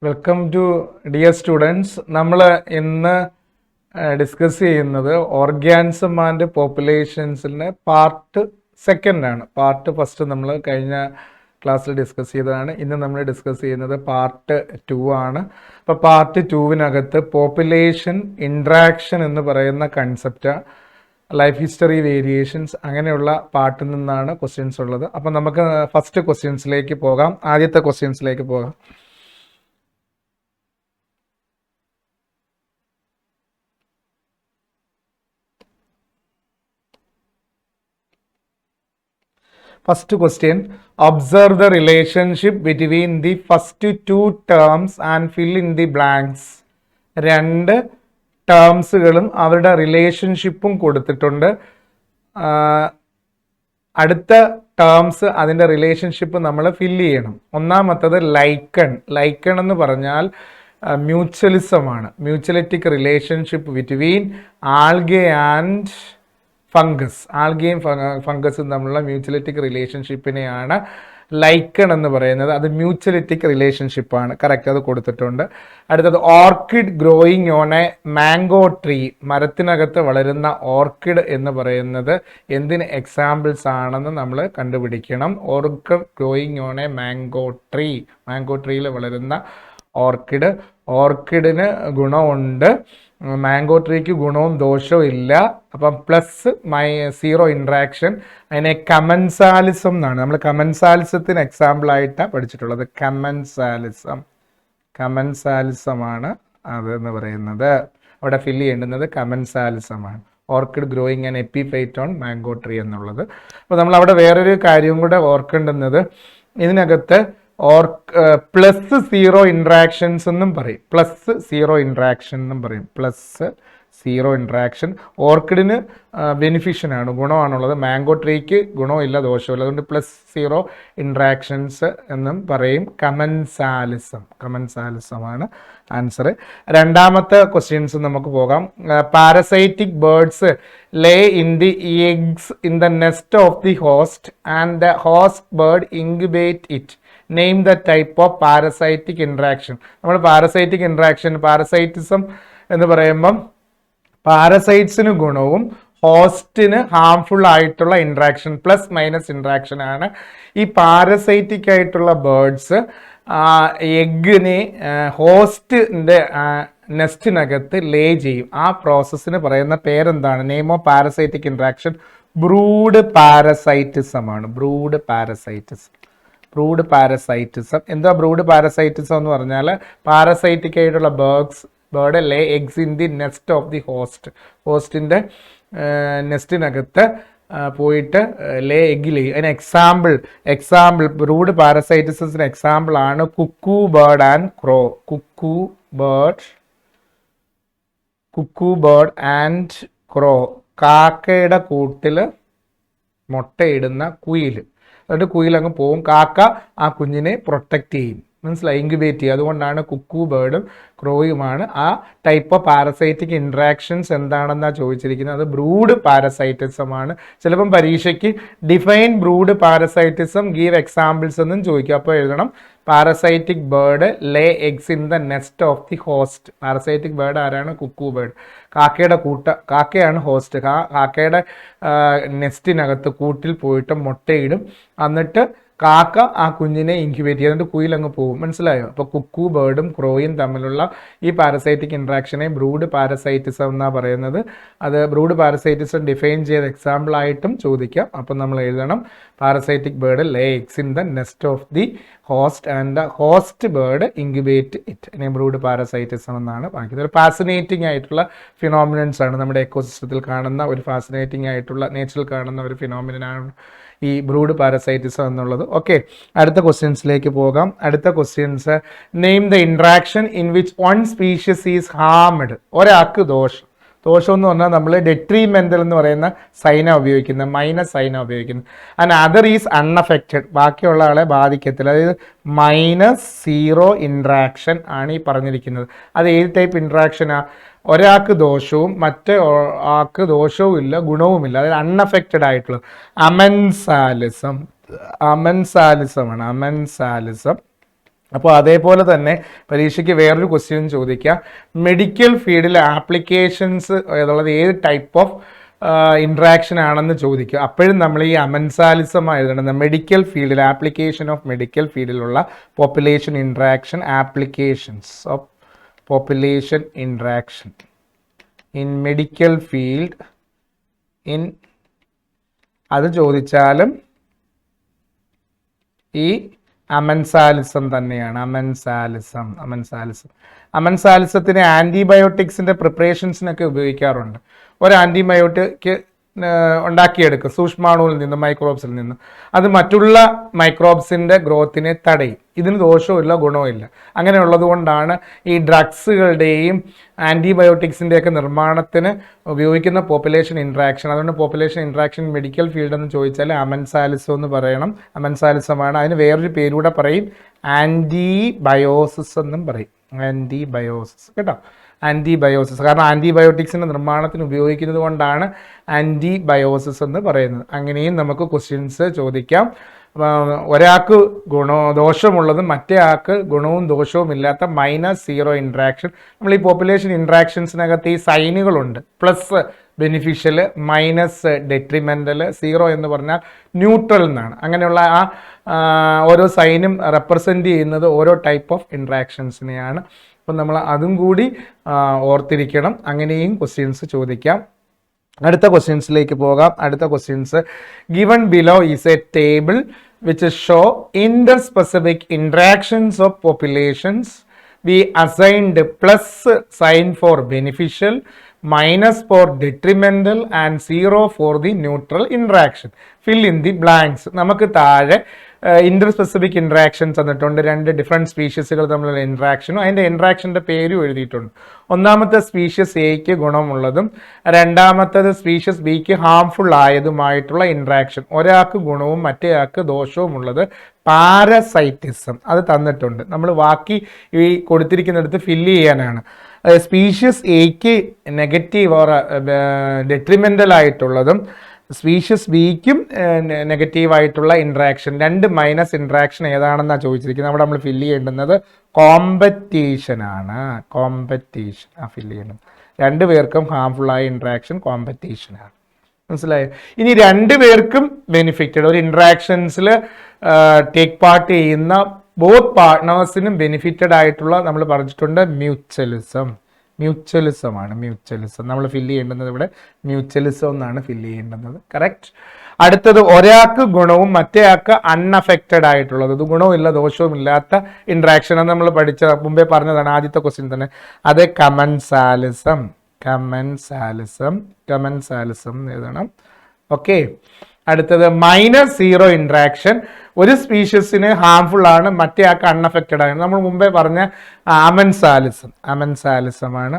Welcome to dear students. നമ്മൾ ഇന്ന് discuss ചെയ്യുന്നത് ഓർഗാനിസം ആൻഡ് പോപ്പുലേഷൻസിൻ്റെ പാർട്ട് സെക്കൻഡ് ആണ്. പാർട്ട് ഫസ്റ്റ് നമ്മൾ കഴിഞ്ഞ ക്ലാസ്സിൽ ഡിസ്കസ് ചെയ്തതാണ്. ഇന്ന് നമ്മൾ ഡിസ്കസ് ചെയ്യുന്നത് പാർട്ട് 2 ആണ്. അപ്പോൾ പാർട്ട് 2വിനകത്ത് പോപ്പുലേഷൻ ഇൻട്രാക്ഷൻ എന്ന് പറയുന്ന കൺസെപ്റ്റ്, ലൈഫ് ഹിസ്റ്ററി വേരിയേഷൻസ്, അങ്ങനെയുള്ള പാർട്ടിൽ നിന്നാണ് ക്വസ്റ്റ്യൻസ് ഉള്ളത്. അപ്പം നമുക്ക് ഫസ്റ്റ് ക്വസ്റ്റ്യൻസിലേക്ക് പോകാം. ആദ്യത്തെ ക്വസ്റ്റ്യൻസിലേക്ക് പോകാം. First question, observe the relationship between the first two terms and fill in the blanks. രണ്ട് ടേംസുകളും അവരുടെ റിലേഷൻഷിപ്പും കൊടുത്തിട്ടുണ്ട്. അടുത്ത ടേംസ് അതിൻ്റെ റിലേഷൻഷിപ്പ് നമ്മൾ ഫില്ല് ചെയ്യണം. ഒന്നാമത്തത് ലൈക്കൺ. ലൈക്കൺ എന്ന് പറഞ്ഞാൽ മ്യൂച്വലിസമാണ്. Mutualistic relationship between algae and fungus. ആൽഗയും ഫംഗസും തമ്മിലുള്ള മ്യൂച്വലിറ്റിക് റിലേഷൻഷിപ്പിനെയാണ് ലൈക്കൺ എന്ന് പറയുന്നത്. അത് മ്യൂച്വലിറ്റിക് റിലേഷൻഷിപ്പാണ്. കറക്റ്റ്, അത് കൊടുത്തിട്ടുണ്ട്. അടുത്തത് orchid growing on a mango tree. മരത്തിനകത്ത് വളരുന്ന ഓർക്കിഡ് എന്ന് പറയുന്നത് എന്തിന് എക്സാമ്പിൾസ് ആണെന്ന് നമ്മൾ കണ്ടുപിടിക്കണം. Orchid growing on a mango tree. Mango ട്രീയിൽ വളരുന്ന ഓർക്കിഡ്. ഓർക്കിഡിന് ഗുണമുണ്ട്, മാംഗോ ട്രീക്ക് ഗുണവും ദോഷവും ഇല്ല. അപ്പം പ്ലസ് സീറോ ഇൻട്രാക്ഷൻ. അതിനെ കമൻസാലിസം എന്നാണ്. നമ്മൾ കമൻസാലിസത്തിന് എക്സാമ്പിൾ ആയിട്ടാണ് പഠിച്ചിട്ടുള്ളത്. കമൻസാലിസമാണ് അതെന്ന് പറയുന്നത്. അവിടെ ഫില്ല് ചെയ്യേണ്ടുന്നത് കമൻസാലിസമാണ്. Orchid growing and epiphyte on mango tree എന്നുള്ളത്. അപ്പോൾ നമ്മൾ അവിടെ വേറൊരു കാര്യവും കൂടെ ഓർക്കേണ്ടുന്നത്, ഇതിനകത്ത് പ്ലസ് സീറോ ഇൻട്രാക്ഷൻസ് എന്നും പറയും. പ്ലസ് സീറോ ഇൻട്രാക്ഷൻ എന്നും പറയും. പ്ലസ് സീറോ ഇൻട്രാക്ഷൻ ഓർക്കിഡിന് ബെനിഫിഷ്യനാണ്, ഗുണമാണുള്ളത്. മാംഗോ ട്രീക്ക് ഗുണമില്ല, ദോഷമില്ല. അതുകൊണ്ട് പ്ലസ് സീറോ ഇൻട്രാക്ഷൻസ് എന്നും പറയും. കമൻസാലിസമാണ് ആൻസർ. രണ്ടാമത്തെ ക്വസ്റ്റ്യൻസ് നമുക്ക് പോകാം. Parasitic birds lay in the eggs in the nest of the host and the host bird incubate it. Name the type of parasitic interaction. നമ്മൾ പാരസൈറ്റിക് ഇൻട്രാക്ഷൻ, പാരസൈറ്റിസം എന്ന് പറയുമ്പം പാരസൈറ്റ്സിന് ഗുണവും ഹോസ്റ്റിന് ഹാംഫുൾ ആയിട്ടുള്ള ഇൻട്രാക്ഷൻ, പ്ലസ് മൈനസ് ഇൻട്രാക്ഷൻ ആണ്. ഈ parasitic ആയിട്ടുള്ള ബേർഡ്സ് എഗ്ഗിനെ ഹോസ്റ്റിൻ്റെ നെസ്റ്റിനകത്ത് ലേ ചെയ്യും. ആ പ്രോസസ്സിന് പറയുന്ന പേരെന്താണ്? Name of parasitic interaction brood parasitism ആണ്. Brood parasitism. എന്താ ബ്രൂഡ് പാരസൈറ്റിസം എന്ന് പറഞ്ഞാൽ, പാരസൈറ്റിക് ആയിട്ടുള്ള bird lay eggs in the nest of the ഹോസ്റ്റിൻ്റെ നെസ്റ്റിനകത്ത് പോയിട്ട് ലേ എഗ് ചെയ്യും. അതിന് എക്സാമ്പിൾ ബ്രൂഡ് പാരസൈറ്റിസത്തിന് എക്സാമ്പിൾ ആണ് cuckoo bird and crow. Cuckoo bird and crow. കാക്കയുടെ കൂട്ടിൽ മുട്ടയിടുന്ന കുയിൽ. എന്നിട്ട് കുയിൽ അങ്ങ് പോവും. കാക്ക ആ കുഞ്ഞിനെ പ്രൊട്ടക്റ്റ് ചെയ്യും, മനസ്സിലായി, ഇൻക്യുബേറ്റ് ചെയ്യും. അതുകൊണ്ടാണ് കുക്കു ബേർഡും ക്രോയുമാണ്. ആ ടൈപ്പ് ഓഫ് പാരസൈറ്റിക് ഇൻട്രാക്ഷൻസ് എന്താണെന്നാണ് ചോദിച്ചിരിക്കുന്നത്. അത് ബ്രൂഡ് പാരസൈറ്റിസം ആണ്. ചിലപ്പം പരീക്ഷയ്ക്ക് define brood parasitism, give examples എന്നും ചോദിക്കും. അപ്പോൾ എഴുതണം parasitic bird lay eggs in the nest of the host. Parasitic bird ആരാണ്? കുക്കു ബേർഡ്. കാക്കയാണ് ഹോസ്റ്റ്. കാക്കയുടെ നെസ്റ്റിനകത്ത് കൂട്ടിൽ പോയിട്ട് മുട്ടയിടും. എന്നിട്ട് കാക്ക ആ കുഞ്ഞിനെ ഇൻക്യുബേറ്റ് ചെയ്യും. എന്നിട്ട് കുയിലങ്ങ് പോകും, മനസ്സിലായോ? അപ്പോൾ കുക്കു ബേർഡും ക്രോയും തമ്മിലുള്ള ഈ പാരസൈറ്റിക് ഇൻട്രാക്ഷനെ ബ്രൂഡ് പാരസൈറ്റിസം എന്നാണ് പറയുന്നത്. അത് ബ്രൂഡ് പാരസൈറ്റിസം ഡിഫൈൻ ചെയ്ത എക്സാമ്പിൾ ആയിട്ടും ചോദിക്കാം. അപ്പം നമ്മൾ എഴുതണം parasitic bird lay eggs in the nest of the host and the host bird incubate it. ഇതിനെ ബ്രൂഡ് പാരസൈറ്റിസം എന്നാണ് പറയുന്നത്. ഒരു ഫാസിനേറ്റിംഗ് ആയിട്ടുള്ള ഫിനോമിനൻസ് ആണ്. നമ്മുടെ എക്കോസിസ്റ്റത്തിൽ കാണുന്ന ഒരു ഫാസിനേറ്റിംഗ് ആയിട്ടുള്ള, നേച്ചറിൽ കാണുന്ന ഒരു ഫിനോമിനനാണ് ഈ ബ്രൂഡ് പാരസൈറ്റിസം എന്നുള്ളത്. ഓക്കെ, അടുത്ത ക്വസ്റ്റ്യൻസിലേക്ക് പോകാം. അടുത്ത questions, name the interaction in which one species is harmed. ഒരാൾക്ക് ദോഷം എന്ന് പറഞ്ഞാൽ നമ്മൾ ഡെട്രിമെൻ്റൽ എന്ന് പറയുന്ന സൈന ഉപയോഗിക്കുന്നത്, മൈനസ് സൈന ഉപയോഗിക്കുന്നത്. ആൻഡ് അതർ ഈസ് അൺഅഫക്റ്റഡ്, ബാക്കിയുള്ള ആളെ ബാധിക്കത്തില്ല. അതായത് മൈനസ് സീറോ ഇൻട്രാക്ഷൻ ആണ് ഈ പറഞ്ഞിരിക്കുന്നത്. അത് ഏത് ടൈപ്പ് ഇൻട്രാക്ഷനാണ്? ഒരാൾക്ക് ദോഷവും മറ്റേ ആൾക്ക് ദോഷവും ഇല്ല, ഗുണവുമില്ല. അതായത് അൺഅഫക്റ്റഡ് ആയിട്ടുള്ളത്. അമൻസാലിസമാണ്. അപ്പോൾ അതേപോലെ തന്നെ പരീക്ഷയ്ക്ക് വേറൊരു ക്വസ്റ്റ്യൻ ചോദിക്കാം, മെഡിക്കൽ ഫീൽഡിലെ ആപ്ലിക്കേഷൻസ് എന്നുള്ളത് ഏത് ടൈപ്പ് ഓഫ് ഇൻട്രാക്ഷൻ ആണെന്ന് ചോദിക്കും. അപ്പോഴും നമ്മൾ ഈ അമൻസാലിസമായി എഴുതണം. മെഡിക്കൽ ഫീൽഡിൽ ആപ്ലിക്കേഷൻ ഓഫ് മെഡിക്കൽ ഫീൽഡിലുള്ള population interaction, applications of population interaction in medical field in അത് ചോദിച്ചാലും ഈ അമൻസാലിസം തന്നെയാണ്. അമൻസാലിസത്തിന് ആൻറ്റിബയോട്ടിക്സിൻ്റെ പ്രിപ്പറേഷൻസിനൊക്കെ ഉപയോഗിക്കാറുണ്ട്. ഒരു ആൻറ്റിബയോട്ടിക് ഉണ്ടാക്കിയെടുക്കും സൂക്ഷ്മാണുവിൽ നിന്ന്, മൈക്രോബ്സിൽ നിന്ന്. അത് മറ്റുള്ള മൈക്രോബ്സിൻ്റെ ഗ്രോത്തിനെ തടയും. ഇതിന് ദോഷവും ഇല്ല ഗുണവും ഇല്ല. അങ്ങനെയുള്ളത് കൊണ്ടാണ് ഈ ഡ്രഗ്സുകളുടെയും ആൻറ്റിബയോട്ടിക്സിൻ്റെയൊക്കെ നിർമ്മാണത്തിന് ഉപയോഗിക്കുന്ന പോപ്പുലേഷൻ ഇൻട്രാക്ഷൻ. അതുകൊണ്ട് പോപ്പുലേഷൻ ഇൻട്രാക്ഷൻ മെഡിക്കൽ ഫീൽഡ് എന്ന് ചോദിച്ചാൽ അമൻസാലിസം എന്ന് പറയണം. അമൻസാലിസമാണ്. അതിന് വേറൊരു പേരൂടെ പറയും, ആൻറ്റിബയോസിസ് എന്നും പറയും. ആൻറ്റിബയോസിസ് കേട്ടോ, ആൻറ്റിബയോസിസ്. കാരണം ആൻറ്റിബയോട്ടിക്സിൻ്റെ നിർമ്മാണത്തിന് ഉപയോഗിക്കുന്നത് കൊണ്ടാണ് ആൻറ്റിബയോസിസ് എന്ന് പറയുന്നത്. അങ്ങനെയും നമുക്ക് ക്വസ്റ്റ്യൻസ് ചോദിക്കാം. ഒരാൾക്ക് ദോഷമുള്ളതും മറ്റേ ആൾക്ക് ഗുണവും ദോഷവും ഇല്ലാത്ത -0 ഇൻട്രാക്ഷൻ. നമ്മൾ ഈ പോപ്പുലേഷൻ ഇൻട്രാക്ഷൻസിനകത്ത് ഈ സൈനുകളുണ്ട്. പ്ലസ് ബെനിഫിഷ്യൽ, മൈനസ് ഡെട്രിമെൻ്റൽ, 0 എന്ന് പറഞ്ഞാൽ ന്യൂട്രൽ എന്നാണ്. അങ്ങനെയുള്ള ഓരോ സൈനും റെപ്രസെൻ്റ് ചെയ്യുന്നത് ഓരോ ടൈപ്പ് ഓഫ് ഇൻട്രാക്ഷൻസിനെയാണ്. അപ്പം നമ്മൾ അതും കൂടി ഓർത്തിരിക്കണം. അങ്ങനെയും ക്വസ്റ്റ്യൻസ് ചോദിക്കാം. അടുത്ത ക്വസ്റ്റ്യൻസിലേക്ക് പോകാം. അടുത്ത questions, given below is a table which show interspecific interactions of populations. We assigned plus sign for beneficial, minus for detrimental and 0 for the neutral interaction. Fill in the blanks. നമുക്ക് താഴെ interspecific interactions തന്നിട്ടുണ്ട്. 2 different സ്പീഷ്യസുകൾ തമ്മിലുള്ള ഇൻട്രാക്ഷനും അതിൻ്റെ ഇൻട്രാക്ഷൻ്റെ പേരും എഴുതിയിട്ടുണ്ട്. ഒന്നാമത്തെ species എയ്ക്ക് ഗുണമുള്ളതും രണ്ടാമത്തേത് സ്പീഷ്യസ് ബിക്ക് ഹാംഫുൾ ആയതുമായിട്ടുള്ള ഇൻട്രാക്ഷൻ. ഒരാൾക്ക് ഗുണവും മറ്റേ ആൾക്ക് ദോഷവും ഉള്ളത് പാരസൈറ്റിസം. അത് തന്നിട്ടുണ്ട്. നമ്മൾ ബാക്കി ഈ കൊടുത്തിരിക്കുന്നിടത്ത് ഫില്ല് ചെയ്യാനാണ്. സ്പീഷ്യസ് എയ്ക്ക് നെഗറ്റീവ് ഓർ ഡെട്രിമെൻ്റൽ ആയിട്ടുള്ളതും സ്പീഷ്യസ് ബിക്കും നെഗറ്റീവായിട്ടുള്ള ഇൻട്രാക്ഷൻ, 2 മൈനസ് ഇൻട്രാക്ഷൻ ഏതാണെന്നാണ് ചോദിച്ചിരിക്കുന്നത്. അവിടെ നമ്മൾ ഫില്ല് ചെയ്യേണ്ടുന്നത് കോമ്പറ്റീഷനാണ്. കോമ്പറ്റീഷൻ ഫില്ല് ചെയ്യണം. 2 പേർക്കും ഹാംഫുള്ളായ ഇൻട്രാക്ഷൻ കോമ്പറ്റീഷനാണ്. മനസ്സിലായോ? ഇനി 2 പേർക്കും ബെനിഫിറ്റഡ്, ഒരു ഇൻട്രാക്ഷൻസിൽ ടേക്ക് പാർട്ട് ചെയ്യുന്ന ബോത്ത് പാർട്ട്നേഴ്സിനും ബെനിഫിറ്റഡ് ആയിട്ടുള്ള നമ്മൾ പറഞ്ഞിട്ടുണ്ട് മ്യൂച്വലിസമാണ്. നമ്മൾ ഫില്ല് ചെയ്യേണ്ടുന്നത് ഇവിടെ മ്യൂച്വലിസം എന്നാണ് ഫില്ല് ചെയ്യേണ്ടുന്നത്. കറക്റ്റ്. അടുത്തത്, ഒരാൾക്ക് ഗുണവും മറ്റേ ആൾക്ക് അൺഅഫക്റ്റഡ് ആയിട്ടുള്ളത്. ഇത് ഗുണവും ഇല്ല ദോഷവും ഇല്ലാത്ത ഇൻട്രാക്ഷൻ. അത് നമ്മൾ മുമ്പേ പറഞ്ഞതാണ്, ആദ്യത്തെ ക്വസ്റ്റ്യൻ തന്നെ. അത് കമൻസാലിസം എഴുതണം. ഓക്കെ. അടുത്തത് -0 ഇൻട്രാക്ഷൻ. ഒരു സ്പീഷ്യസിന് ഹാംഫുൾ ആണ്, മറ്റേ ആൾക്ക് അൺഅഫക്റ്റഡ് ആണ്. നമ്മൾ മുമ്പേ പറഞ്ഞ അമൻസാലിസം ആണ്.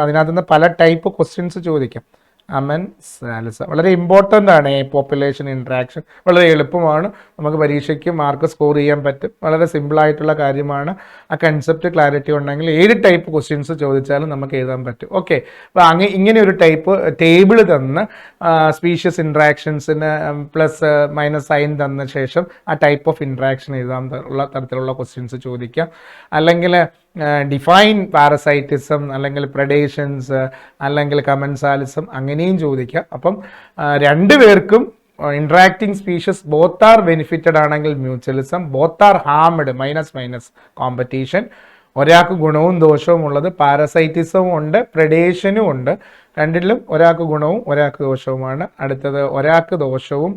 അതിനകത്ത് നിന്ന് പല ടൈപ്പ് ക്വസ്റ്റ്യൻസ് ചോദിക്കാം. അമൻസാലിസം വളരെ ഇമ്പോർട്ടൻ്റ് ആണ്. ഈ പോപ്പുലേഷൻ ഇൻട്രാക്ഷൻ വളരെ എളുപ്പമാണ്. നമുക്ക് പരീക്ഷയ്ക്ക് മാർക്ക് സ്കോർ ചെയ്യാൻ പറ്റും. വളരെ സിമ്പിളായിട്ടുള്ള കാര്യമാണ്. ആ കൺസെപ്റ്റ് ക്ലാരിറ്റി ഉണ്ടെങ്കിൽ ഏത് ടൈപ്പ് ക്വസ്റ്റ്യൻസ് ചോദിച്ചാലും നമുക്ക് എഴുതാൻ പറ്റും. ഓക്കെ. അപ്പോൾ ഇങ്ങനെ ഒരു ടേബിൾ തന്ന് സ്പീഷ്യസ് ഇൻട്രാക്ഷൻസിന് പ്ലസ് മൈനസ് സൈൻ തന്ന ശേഷം ആ ടൈപ്പ് ഓഫ് ഇൻട്രാക്ഷൻ എഴുതാൻ തരത്തിലുള്ള ക്വസ്റ്റ്യൻസ് ചോദിക്കാം. അല്ലെങ്കിൽ ഡിഫൈൻ പാരസൈറ്റിസം, അല്ലെങ്കിൽ പ്രഡേഷൻസ്, അല്ലെങ്കിൽ കമൻസാലിസം, അങ്ങനെയും ചോദിക്കാം. അപ്പം 2 പേർക്കും interacting species both are benefited ആണെങ്കിൽ മ്യൂച്വലിസം, both are harmed minus competition. ഒരാൾക്ക് ഗുണവും ദോഷവും ഉള്ളത് പാരസൈറ്റിസവും ഉണ്ട്, പ്രഡേഷനും ഉണ്ട്. 2ലും ഒരാൾക്ക് ഗുണവും ഒരാൾക്ക് ദോഷവുമാണ്. അടുത്തത്, ഒരാൾക്ക് ദോഷവും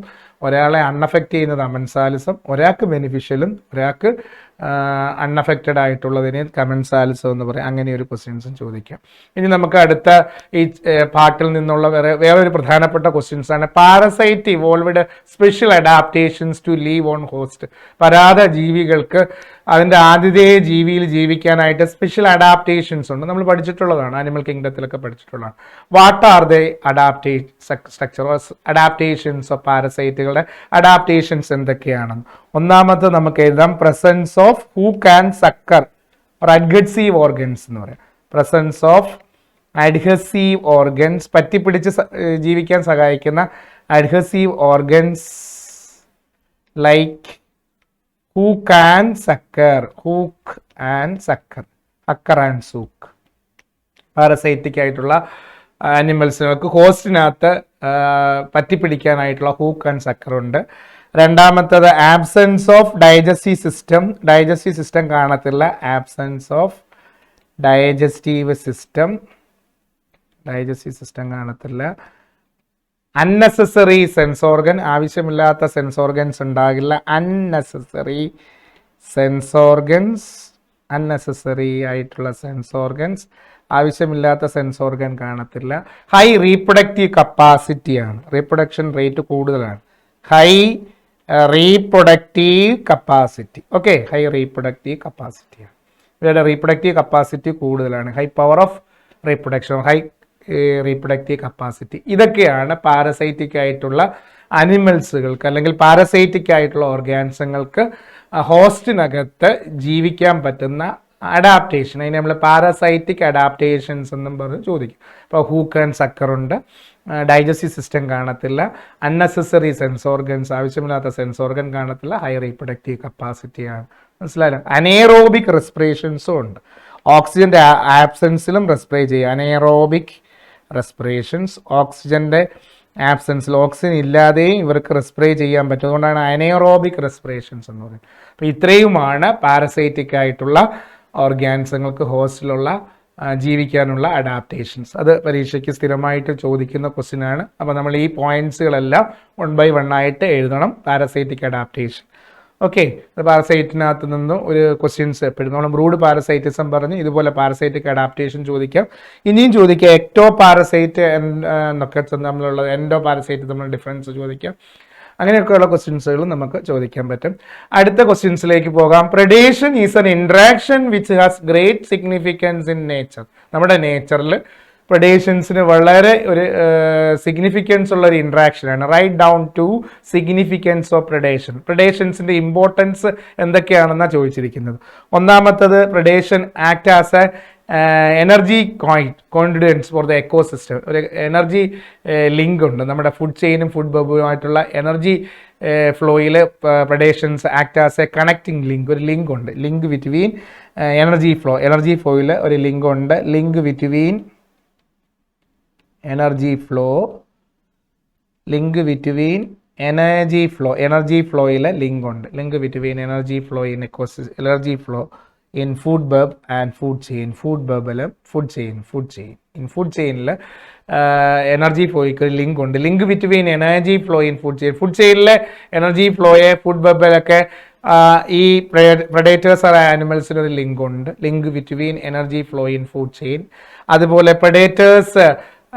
ഒരാളെ അൺഅഫക്റ്റ് ചെയ്യുന്നത് അമൻസാലിസം, ഒരാൾക്ക് ബെനിഫിഷ്യലും ഒരാൾക്ക് അൺഅഫക്റ്റഡ് ആയിട്ടുള്ളതിനെ കമൻസാലിസം എന്ന് പറയും. അങ്ങനെ ഒരു ക്വസ്റ്റ്യൻസും ചോദിക്കാം. ഇനി നമുക്ക് അടുത്ത ഈ പാർട്ടിൽ നിന്നുള്ള വേറൊരു പ്രധാനപ്പെട്ട ക്വസ്റ്റ്യൻസ് ആണ്. Parasite evolved special adaptations to live on host. പരാത ജീവികൾക്ക് അതിൻ്റെ ആതിഥേയ ജീവിയിൽ ജീവിക്കാനായിട്ട് സ്പെഷ്യൽ അഡാപ്റ്റേഷൻസ് ഉണ്ട്. നമ്മൾ പഠിച്ചിട്ടുള്ളതാണ്, ആനിമൽ കിങ്ഡത്തിലൊക്കെ പഠിച്ചിട്ടുള്ളതാണ്. What are the adaptations of പാരസൈറ്റുകളുടെ അഡാപ്റ്റേഷൻസ് എന്തൊക്കെയാണെന്ന്. ഒന്നാമത് നമുക്ക് എഴുതാം, പ്രസൻസ് ഓഫ് ഹൂ ക്യാൻ സക്കർ ഓർ അഡ്ഹസീവ് ഓർഗൻസ് എന്ന് പറയാം. പ്രസൻസ് ഓഫ് അഡ്ഹസീവ് ഓർഗൻസ്, പറ്റിപ്പിടിച്ച് ജീവിക്കാൻ സഹായിക്കുന്ന adhesive organs like hook and sucker, hook and sucker, hacker and suck. Parasitic ആയിട്ടുള്ള ആനിമൽസുകൾക്ക് ഹോസ്റ്റിനകത്ത് പറ്റിപ്പിടിക്കാനായിട്ടുള്ള ഹൂക്ക് ആൻഡ് സക്കർ ഉണ്ട്. രണ്ടാമത്തത് absence of digestive system, digestive system കാണത്തില്ല, absence of digestive system, digestive system കാണത്തില്ല. Unnecessary sense organ, ആവശ്യമില്ലാത്ത sense organs ഉണ്ടാകില്ല, unnecessary sense organs, unnecessary ആയിട്ടുള്ള sense organs, ആവശ്യമില്ലാത്ത സെൻസ് ഓർഗൻ കാണത്തില്ല. ഹൈ റീപ്രൊഡക്റ്റീവ് കപ്പാസിറ്റിയാണ്, റീപ്രൊഡക്ഷൻ റേറ്റ് കൂടുതലാണ്, high reproductive capacity. Okay, high reproductive കപ്പാസിറ്റിയാണ്, ഇവരുടെ റീപ്രൊഡക്റ്റീവ് കപ്പാസിറ്റി കൂടുതലാണ്, high power of reproduction, high reproductive capacity. ഇതൊക്കെയാണ് പാരസൈറ്റിക് ആയിട്ടുള്ള അനിമൽസുകൾക്ക് അല്ലെങ്കിൽ പാരസൈറ്റിക് ആയിട്ടുള്ള ഓർഗാനിസങ്ങൾക്ക് ഹോസ്റ്റിനകത്ത് ജീവിക്കാൻ പറ്റുന്ന അഡാപ്റ്റേഷൻ. അതിന് നമ്മൾ പാരസൈറ്റിക് അഡാപ്റ്റേഷൻസ് എന്നും പറഞ്ഞ് ചോദിക്കും. ഇപ്പോൾ ഹൂക്ക് ആൻഡ് സക്കർ ഉണ്ട്, ഡൈജസ്റ്റീവ് സിസ്റ്റം കാണത്തില്ല, അൺനെസസറി സെൻസ് ഓർഗൻസ്, ആവശ്യമില്ലാത്ത സെൻസ് ഓർഗൻ കാണത്തില്ല, ഹൈ റീപ്രൊഡക്റ്റീവ് കപ്പാസിറ്റിയാണ്. മനസ്സിലായല്ലോ. അനേറോബിക് റെസ്പിറേഷൻസും ഉണ്ട്, ഓക്സിജന്റെ ആബ്സെൻസിലും റെസ്പിറേ ചെയ്യുക. അനേറോബിക് റെസ്പിറേഷൻസ്, ഓക്സിജന്റെ ആബ്സെൻസിൽ, ഓക്സിജൻ ഇല്ലാതെയും ഇവർക്ക് റെസ്പിറേ ചെയ്യാൻ പറ്റും, അതുകൊണ്ടാണ് അനേറോബിക് റെസ്പിറേഷൻസ് എന്ന് പറയുന്നത്. അപ്പോൾ ഇത്രയുമാണ് പാരസൈറ്റിക് ആയിട്ടുള്ള ഓർഗാനിസങ്ങൾക്ക് ഹോസ്റ്റിലുള്ള ജീവിക്കാനുള്ള അഡാപ്റ്റേഷൻസ്. അത് പരീക്ഷയ്ക്ക് സ്ഥിരമായിട്ട് ചോദിക്കുന്ന ക്വസ്റ്റ്യൻ ആണ്. അപ്പോൾ നമ്മൾ ഈ പോയിന്റ്സുകളെല്ലാം 1 by 1 ആയിട്ട് എഴുതണം. Parasitic adaptation. ഓക്കെ, പാരസൈറ്റിനകത്ത് നിന്നും ഒരു ക്വസ്റ്റ്യൻസ് എപ്പോഴും നമ്മൾ ബ്രൂഡ് പാരസൈറ്റിസം പറഞ്ഞ് ഇതുപോലെ പാരസൈറ്റിക് അഡാപ്റ്റേഷൻ ചോദിക്കാം. ഇനിയും ചോദിക്കാം എക്ടോ പാരസൈറ്റ് എന്നൊക്കെ തമ്മിലുള്ള എൻഡോ പാരസൈറ്റ് തമ്മിലുള്ള ഡിഫറൻസ് ചോദിക്കാം. അങ്ങനെയൊക്കെയുള്ള ക്വസ്റ്റ്യൻസുകൾ നമുക്ക് ചോദിക്കാൻ പറ്റും. അടുത്ത ക്വസ്റ്റ്യൻസിലേക്ക് പോകാം. Predation is an interaction which has great significance in nature. നമ്മുടെ നേച്ചറിൽ പ്രഡേഷൻസിന് വളരെ ഒരു സിഗ്നിഫിക്കൻസ് ഉള്ള ഒരു ഇൻട്രാക്ഷനാണ്. Write down two significance of predation. പ്രഡേഷൻസിന്റെ ഇമ്പോർട്ടൻസ് എന്തൊക്കെയാണെന്നാണ് ചോദിച്ചിരിക്കുന്നത്. ഒന്നാമത്തത്, predation act as a energy confidence for the ecosystem. ഒരു എനർജി ലിങ്ക് ഉണ്ട് നമ്മുടെ ഫുഡ് ചെയിനും ഫുഡ് ബബുമായിട്ടുള്ള എനർജി ഫ്ലോയിൽ. Predations act as a connecting link, ഒരു ലിങ്ക് ഉണ്ട്, ലിങ്ക് ബിറ്റ്വീൻ എനർജി ഫ്ലോയിൽ ഒരു ലിങ്ക് ഉണ്ട്, ലിങ്ക് ബിറ്റ്വീൻ എനർജി ഫ്ലോയിൽ ലിങ്ക് ഉണ്ട്, link between energy flow in energy flow in food web and food chain. Food ബബിലും ഫുഡ് ചെയിനിൽ എനർജി ഫ്ലോയ്ക്ക് ഒരു ലിങ്ക് ഉണ്ട്, link between energy flow in food chain. Food ചെയിനിലെ എനർജി ഫ്ലോയെ ഫുഡ് ബബിലൊക്കെ ഈ പ്രഡേറ്റേഴ്സ് ആയ ആനിമൽസിന് ഒരു ലിങ്ക് ഉണ്ട്, link between energy flow in food chain. അതുപോലെ predators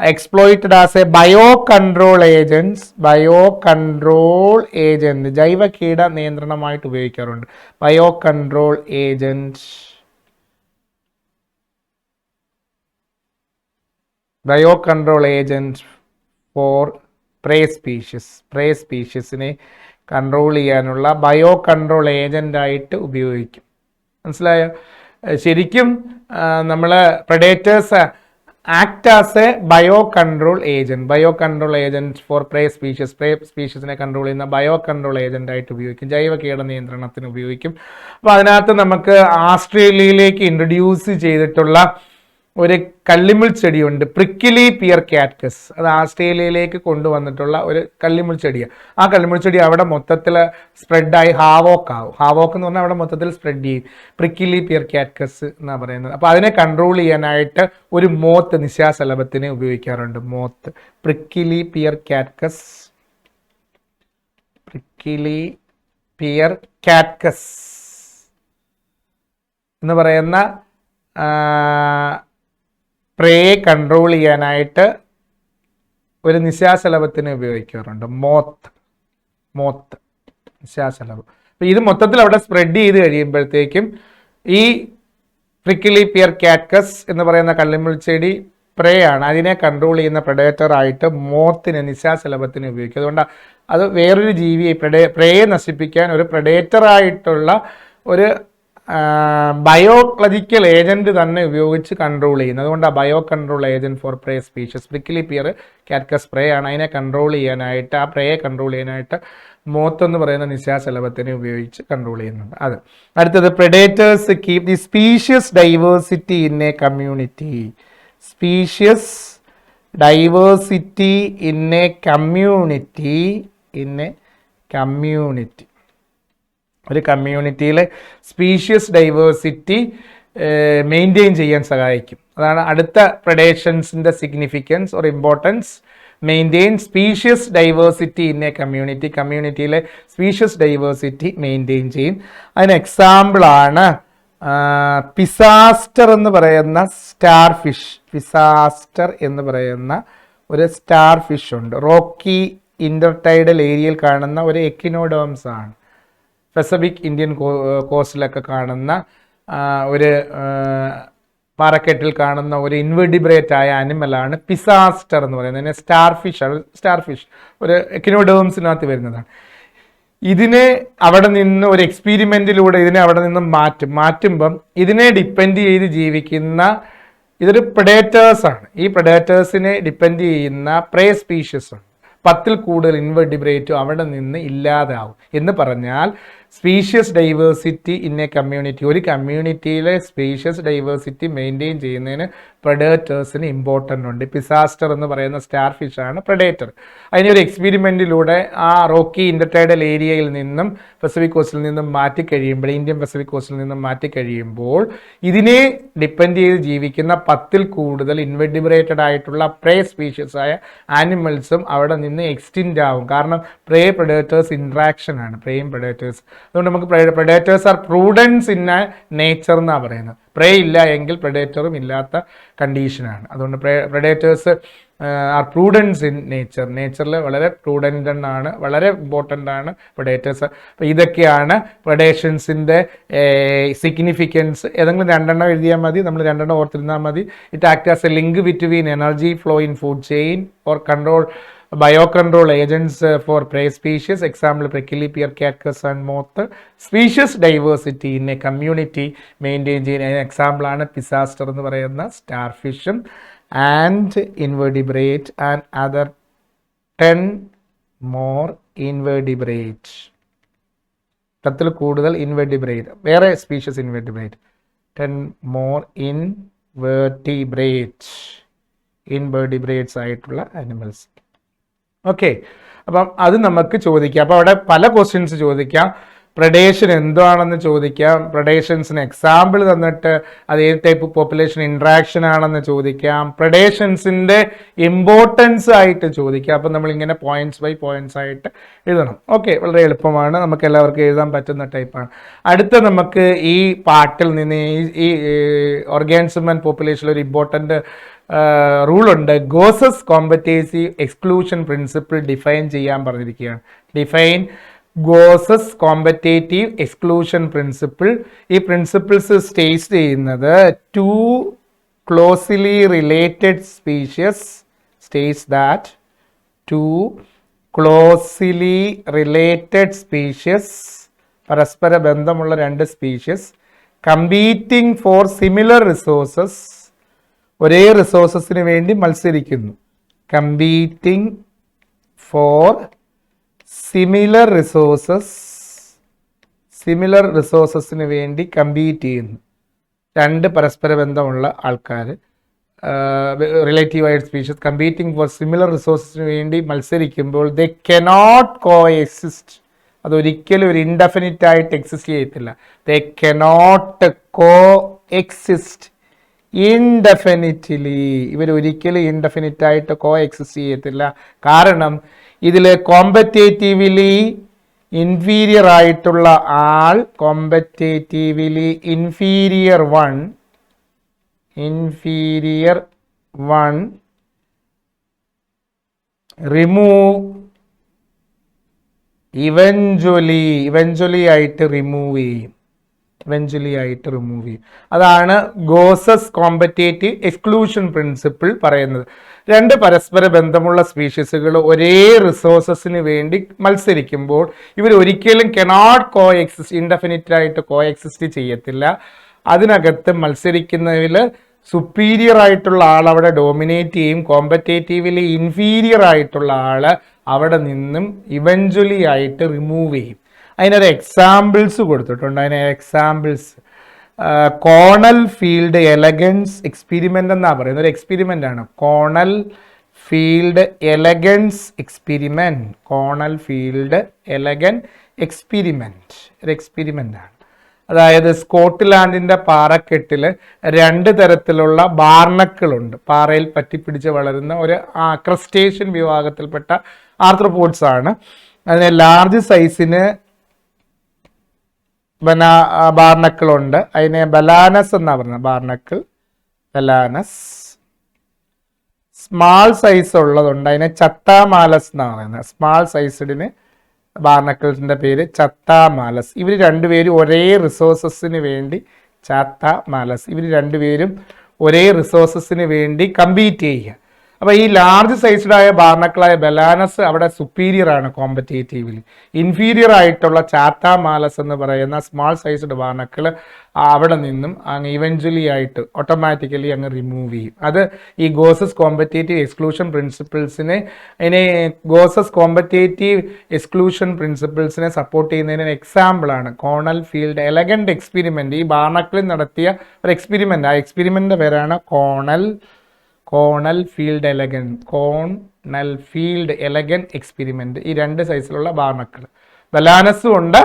exploited as a biocontrol agent, ജൈവ കീട നിയന്ത്രണമായിട്ട് ഉപയോഗിക്കാറുണ്ട്. ബയോകൺട്രോൾ ഏജന്റ് ഫോർ പ്രേ സ്പീഷീസിനെ കൺട്രോൾ ചെയ്യാനുള്ള ബയോകൺട്രോൾ ഏജന്റായിട്ട് ഉപയോഗിക്കും. മനസ്സിലായോ? ശരിക്കും നമ്മൾ predators act as a biocontrol agent for prey സ്പീഷീസിനെ കൺട്രോൾ ചെയ്യുന്ന ബയോകൺട്രോൾ ഏജന്റ് ആയിട്ട് ഉപയോഗിക്കും, ജൈവ കീട നിയന്ത്രണത്തിന് ഉപയോഗിക്കും. അപ്പോൾ അതിനകത്ത് നമുക്ക് ആസ്ട്രേലിയയിലേക്ക് ഇൻട്രൊഡ്യൂസ് ചെയ്തിട്ടുള്ള ഒരു കള്ളിമുൾ ചെടിയുണ്ട്, പ്രിക്കിലി പിയർ കാറ്റസ്. അത് ആസ്ട്രേലിയയിലേക്ക് കൊണ്ടുവന്നിട്ടുള്ള ഒരു കള്ളിമുൾ ചെടിയാണ്. ആ കള്ളിമുൾ ചെടി അവിടെ മൊത്തത്തിൽ സ്പ്രെഡായി ഹാവോക്ക് എന്ന് പറഞ്ഞാൽ അവിടെ മൊത്തത്തിൽ സ്പ്രെഡ് ചെയ്യും. പ്രിക്കിലി പിയർ കാറ്റസ് എന്നാണ് പറയുന്നത്. അപ്പോൾ അതിനെ കൺട്രോൾ ചെയ്യാനായിട്ട് ഒരു മോത്ത് നിശാശലഭത്തിനെ ഉപയോഗിക്കാറുണ്ട്. മോത്ത്, പ്രിക്കിലി പിയർ കാറ്റസ് എന്ന് പറയുന്ന പ്രേയെ കൺട്രോൾ ചെയ്യാനായിട്ട് ഒരു നിശാശലഭത്തിനെ ഉപയോഗിക്കാറുണ്ട്, മോത്ത് നിശാശലഭം. അപ്പോൾ ഇത് മൊത്തത്തിൽ അവിടെ സ്പ്രെഡ് ചെയ്ത് കഴിയുമ്പോഴത്തേക്കും ഈ പ്രിക്കിലി പിയർ കാറ്റസ് എന്ന് പറയുന്ന കള്ളിമുൾ ചെടി പ്രേ ആണ്, അതിനെ കൺട്രോൾ ചെയ്യുന്ന പ്രഡേറ്റർ ആയിട്ട് മോത്തിനെ നിശാശലഭത്തിനെ ഉപയോഗിക്കും. അതുകൊണ്ട് അത് വേറൊരു ജീവിയെ പ്രേയെ നശിപ്പിക്കാൻ ഒരു പ്രഡേറ്റർ ആയിട്ടുള്ള ഒരു ബയോളജിക്കൽ ഏജന്റ് തന്നെ ഉപയോഗിച്ച് കൺട്രോൾ ചെയ്യുന്നത്. അതുകൊണ്ടാണ് bio control agent for pray species. പ്രിക്കിലി peer കാറ്റ്കസ് പ്രേ ആണ്. അതിനെ കൺട്രോൾ ചെയ്യാനായിട്ട്, ആ പ്രേയെ കൺട്രോൾ ചെയ്യാനായിട്ട് മോത്ത് എന്ന് പറയുന്ന നിശാശലഭത്തിനെ ഉപയോഗിച്ച് കൺട്രോൾ ചെയ്യുന്നുണ്ട്. അത് അടുത്തത് predators keep the species diversity in a community. Species diversity in a community. ഒരു കമ്മ്യൂണിറ്റിയിലെ സ്പീഷ്യസ് ഡൈവേഴ്സിറ്റി മെയിൻറ്റെയിൻ ചെയ്യാൻ സഹായിക്കും. അതാണ് അടുത്ത പ്രഡേഷൻസിൻ്റെ significance or importance. Maintain species diversity in a community. കമ്മ്യൂണിറ്റിയിലെ സ്പീഷ്യസ് ഡൈവേഴ്സിറ്റി മെയിൻറ്റെയിൻ ചെയ്യും. അതിന് എക്സാമ്പിളാണ് പിസാസ്റ്റർ എന്ന് പറയുന്ന സ്റ്റാർ ഫിഷ്. പിസാസ്റ്റർ എന്ന് പറയുന്ന ഒരു സ്റ്റാർ ഫിഷ് ഉണ്ട്. റോക്കി ഇന്റർടൈഡൽ ഏരിയയിൽ കാണുന്ന ഒരു എക്കിനോഡേംസ് ആണ്. പസഫിക് ഇന്ത്യൻ കോസ്റ്റിലൊക്കെ കാണുന്ന ഒരു പാറക്കെട്ടിൽ കാണുന്ന ഒരു ഇൻവെർഡിബ്രേറ്റ് ആയ ആനിമലാണ് പിസാസ്റ്റർ എന്ന് പറയുന്നത്. സ്റ്റാർ ഫിഷ് ഒരു എക്കിനോഡേംസിനകത്ത് വരുന്നതാണ്. ഇതിനെ അവിടെ നിന്ന് ഒരു എക്സ്പീരിമെന്റിലൂടെ ഇതിനെ അവിടെ നിന്ന് മാറ്റുമ്പം ഇതിനെ ഡിപ്പെൻഡ് ചെയ്ത് ജീവിക്കുന്ന ഇതൊരു പ്രഡേറ്റേഴ്സ് ആണ്. ഈ പ്രഡേറ്റേഴ്സിനെ ഡിപ്പെൻഡ് ചെയ്യുന്ന പ്രേ സ്പീഷ്യസ് ആണ്. 10ൽ കൂടുതൽ ഇൻവെർഡിബ്രേറ്റും അവിടെ നിന്ന് ഇല്ലാതാവും. എന്ന് പറഞ്ഞാൽ species diversity in a community, ഒരു കമ്മ്യൂണിറ്റിയിലെ സ്പീഷ്യസ് ഡൈവേഴ്സിറ്റി മെയിൻറ്റെയിൻ ചെയ്യുന്നതിന് പ്രഡേറ്റേഴ്സിന് ഇമ്പോർട്ടൻ്റ് ഉണ്ട്. പിസാസ്റ്റർ എന്ന് പറയുന്ന സ്റ്റാർ ഫിഷ് ആണ് പ്രഡേറ്റർ. അതിനൊരു എക്സ്പെരിമെൻറ്റിലൂടെ ആ റോക്കി ഇന്റർടൈഡൽ ഏരിയയിൽ നിന്നും പസഫിക് കോസ്റ്റിൽ നിന്നും മാറ്റിക്കഴിയുമ്പോൾ, ഇന്ത്യൻ പസഫിക് കോസ്റ്റിൽ നിന്നും മാറ്റിക്കഴിയുമ്പോൾ ഇതിനെ ഡിപ്പെൻഡ് ചെയ്ത് ജീവിക്കുന്ന 10ൽ കൂടുതൽ ഇൻവെർഡിബ്രേറ്റഡ് ആയിട്ടുള്ള പ്രേ സ്പീഷ്യസ് ആയ ആനിമൽസും അവിടെ നിന്ന് എക്സ്റ്റിൻറ്റ് ആവും. കാരണം പ്രേ പ്രഡേറ്റേഴ്സ് ഇൻട്രാക്ഷൻ ആണ്, പ്രേയും പ്രഡേറ്റേഴ്സ്. അതുകൊണ്ട് നമുക്ക് predators are prudence in a nature എന്നാണ് പറയുന്നത്. പ്രേ ഇല്ല എങ്കിൽ പ്രഡേറ്ററും ഇല്ലാത്ത കണ്ടീഷനാണ്. അതുകൊണ്ട് പ്രഡേറ്റേഴ്സ് ആർ പ്രൂഡൻസ് ഇൻ നേച്ചറിൽ വളരെ പ്രൂഡൻ്റ് ആണ്, വളരെ ഇമ്പോർട്ടൻ്റ് ആണ് പ്രഡേറ്റേഴ്സ്. അപ്പോൾ ഇതൊക്കെയാണ് പ്രഡേഷൻസിൻ്റെ സിഗ്നിഫിക്കൻസ്. ഏതെങ്കിലും 2 എഴുതിയാൽ മതി, നമ്മൾ 2 ഓർത്തിരുന്നാൽ മതി. It act as A link between energy flow in food chain or control biocontrol agents for prey species. Example, prickly pear, cactus and moth. Species diversity in a community maintained in an example ആണ് പിസാസ്റ്റർ എന്ന് പറയുന്ന star ഫിഷും and invertebrate and other 10 more invertebrate. 10ൽ കൂടുതൽ invertebrate, വേറെ species ഇൻവെർഡിബ്രേറ്റ്. 10 more ഇൻവെർഡിബ്രേറ്റ്സ് ആയിട്ടുള്ള animals. Okay, അപ്പം അത് നമുക്ക് ചോദിക്കാം. അപ്പോൾ അവിടെ പല ക്വസ്റ്റ്യൻസ് ചോദിക്കാം. പ്രഡേഷൻ എന്താണെന്ന് ചോദിക്കാം, പ്രഡേഷൻസിന് എക്സാമ്പിൾ തന്നിട്ട് അത് ഏത് ടൈപ്പ് പോപ്പുലേഷൻ ഇൻട്രാക്ഷൻ ആണെന്ന് ചോദിക്കാം, പ്രഡേഷൻസിൻ്റെ ഇമ്പോർട്ടൻസ് ആയിട്ട് ചോദിക്കാം. അപ്പം നമ്മളിങ്ങനെ പോയിന്റ്സ് ബൈ പോയിന്റ്സ് ആയിട്ട് എഴുതണം. ഓക്കെ, വളരെ എളുപ്പമാണ്, നമുക്ക് എല്ലാവർക്കും എഴുതാൻ പറ്റുന്ന ടൈപ്പാണ്. അടുത്ത നമുക്ക് ഈ പാർട്ടിൽ നിന്ന് ഈ ഓർഗാനിസം ആൻഡ് പോപ്പുലേഷനിൽ ഒരു ഇമ്പോർട്ടൻ്റ് റൂളുണ്ട്. Gause's competitive exclusion principle define ചെയ്യാൻ പറഞ്ഞിരിക്കുകയാണ്. Define Gause's competitive exclusion principle. ഈ പ്രിൻസിപ്പിൾസ് സ്റ്റേറ്റ് ചെയ്യുന്നത് 2 closely related species states that 2 closely related species, പരസ്പര ബന്ധമുള്ള 2 species, competing for similar resources, ഒരേ റിസോഴ്സസിന് വേണ്ടി മത്സരിക്കുന്നു. കമ്പീറ്റിംഗ് ഫോർ സിമിലർ റിസോഴ്സസിന് വേണ്ടി കമ്പീറ്റ് ചെയ്യുന്നു. 2 പരസ്പര ബന്ധമുള്ള ആൾക്കാർ, റിലേറ്റീവായിട്ട് സ്പീഷ്യസ് കമ്പീറ്റിംഗ് ഫോർ സിമിലർ റിസോഴ്സസിന് വേണ്ടി മത്സരിക്കുമ്പോൾ ദേ കനോട്ട് കോ എക്സിസ്റ്റ്. അതൊരിക്കലും ഒരു ഇൻഡെഫിനിറ്റ് ആയിട്ട് എക്സിസ്റ്റ് ചെയ്യത്തില്ല. They cannot coexist indefinitely. ഇവരൊരിക്കലും ഇൻഡെഫിനിറ്റ് ആയിട്ട് കോ എക്സിസ്റ്റ് ചെയ്യത്തില്ല. കാരണം ഇതിൽ കോമ്പറ്റേറ്റീവ്ലി ഇൻഫീരിയർ ആയിട്ടുള്ള ആൾ, competitively inferior one remove eventually ആയിട്ട് റിമൂവ് ചെയ്യും. ഇവഞ്ച്വലി ആയിട്ട് റിമൂവ് ചെയ്യും. അതാണ് ഗോസസ് കോമ്പറ്റേറ്റീവ് എക്സ്ക്ലൂഷൻ പ്രിൻസിപ്പിൾ പറയുന്നത്. രണ്ട് പരസ്പര ബന്ധമുള്ള സ്പീഷീസുകൾ ഒരേ റിസോഴ്സസിന് വേണ്ടി മത്സരിക്കുമ്പോൾ ഇവർ ഒരിക്കലും കനോട്ട് കോ എക്സിസ്റ്റ്, ഇൻഡെഫിനിറ്റ് ആയിട്ട് കോ എക്സിസ്റ്റ് ചെയ്യത്തില്ല. അതിനകത്ത് മത്സരിക്കുന്നതിൽ സുപ്പീരിയർ ആയിട്ടുള്ള ആൾ അവിടെ ഡോമിനേറ്റ് ചെയ്യും, കോമ്പറ്റേറ്റീവ്ലി ഇൻഫീരിയർ ആയിട്ടുള്ള ആൾ അവിടെ നിന്നും ഇവഞ്ച്വലി ആയിട്ട് റിമൂവ് ചെയ്യും. അതിനൊരു എക്സാമ്പിൾസ് കൊടുത്തിട്ടുണ്ട്. അതിന് examples Connell field elegance experiment എന്നാണ് പറയുന്നത്. ഒരു എക്സ്പെരിമെൻ്റ് ആണ് Connell field elegance experiment. Connell field elegant experiment ഒരു എക്സ്പെരിമെൻ്റ് ആണ്. അതായത് സ്കോട്ട്ലാൻഡിൻ്റെ പാറക്കെട്ടിൽ 2 തരത്തിലുള്ള ബാർണക്കിളുണ്ട്. പാറയിൽ പറ്റിപ്പിടിച്ച് വളരുന്ന ഒരു ക്രസ്റ്റേഷ്യൻ വിഭാഗത്തിൽപ്പെട്ട ആർത്രോപോഡ്സ് ആണ്. അതിന് ലാർജ് സൈസിന് ബാർണക്കിളുണ്ട്. അതിനെ ബലാനസ് എന്നാണ് പറയുന്നത്. ബാർണക്കിൾ ബലാനസ്. സ്മാൾ സൈസ് ഉള്ളതുണ്ട്, അതിനെ ചത്താമാലസ് എന്നാണ് പറയുന്നത്. സ്മാൾ സൈസ്ഡിന് ബാർണക്കിൾസിൻ്റെ പേര് ചത്താമാലസ്. ഇവർ രണ്ടുപേരും ഒരേ റിസോഴ്സസിന് വേണ്ടി ചത്താമാലസ് ഇവർ രണ്ടുപേരും ഒരേ റിസോഴ്സസിന് വേണ്ടി കമ്പീറ്റ് ചെയ്യുക. അപ്പോൾ ഈ ലാർജ് സൈസ്ഡായ ബാർണക്കിളായ ബലാനസ് അവിടെ സുപ്പീരിയർ ആണ് കോമ്പറ്റേറ്റീവ്ലി. ഇൻഫീരിയർ ആയിട്ടുള്ള ചാത്താമാലസ് എന്ന് പറയുന്ന സ്മാൾ സൈസ്ഡ് ബാർണക്കിൾ അവിടെ നിന്നും അങ്ങ് ഇവഞ്ച്വലി ആയിട്ട് ഓട്ടോമാറ്റിക്കലി അങ്ങ് റിമൂവ് ചെയ്യും. അത് ഈ ഗോസസ് കോമ്പറ്റേറ്റീവ് എക്സ്ക്ലൂഷൻ പ്രിൻസിപ്പിൾസിനെ ഗോസസ് കോമ്പറ്റേറ്റീവ് എക്സ്ക്ലൂഷൻ പ്രിൻസിപ്പിൾസിനെ സപ്പോർട്ട് ചെയ്യുന്നതിന് എക്സാമ്പിളാണ് കോണൽ ഫീൽഡ് എലഗൻറ്റ് എക്സ്പെരിമെൻറ്റ്. ഈ ബാർണക്കിളിൽ നടത്തിയ ഒരു എക്സ്പെരിമെൻ്റ്. ആ എക്സ്പെരിമെൻ്റിൻ്റെ പേരാണ് കോണൽ ഫീൽഡ് എലഗൻ എക്സ്പെരിമെൻറ്റ്. ഈ 2 സൈസിലുള്ള ബാർണക്കിൾ, ബലാനസും ഉണ്ട്,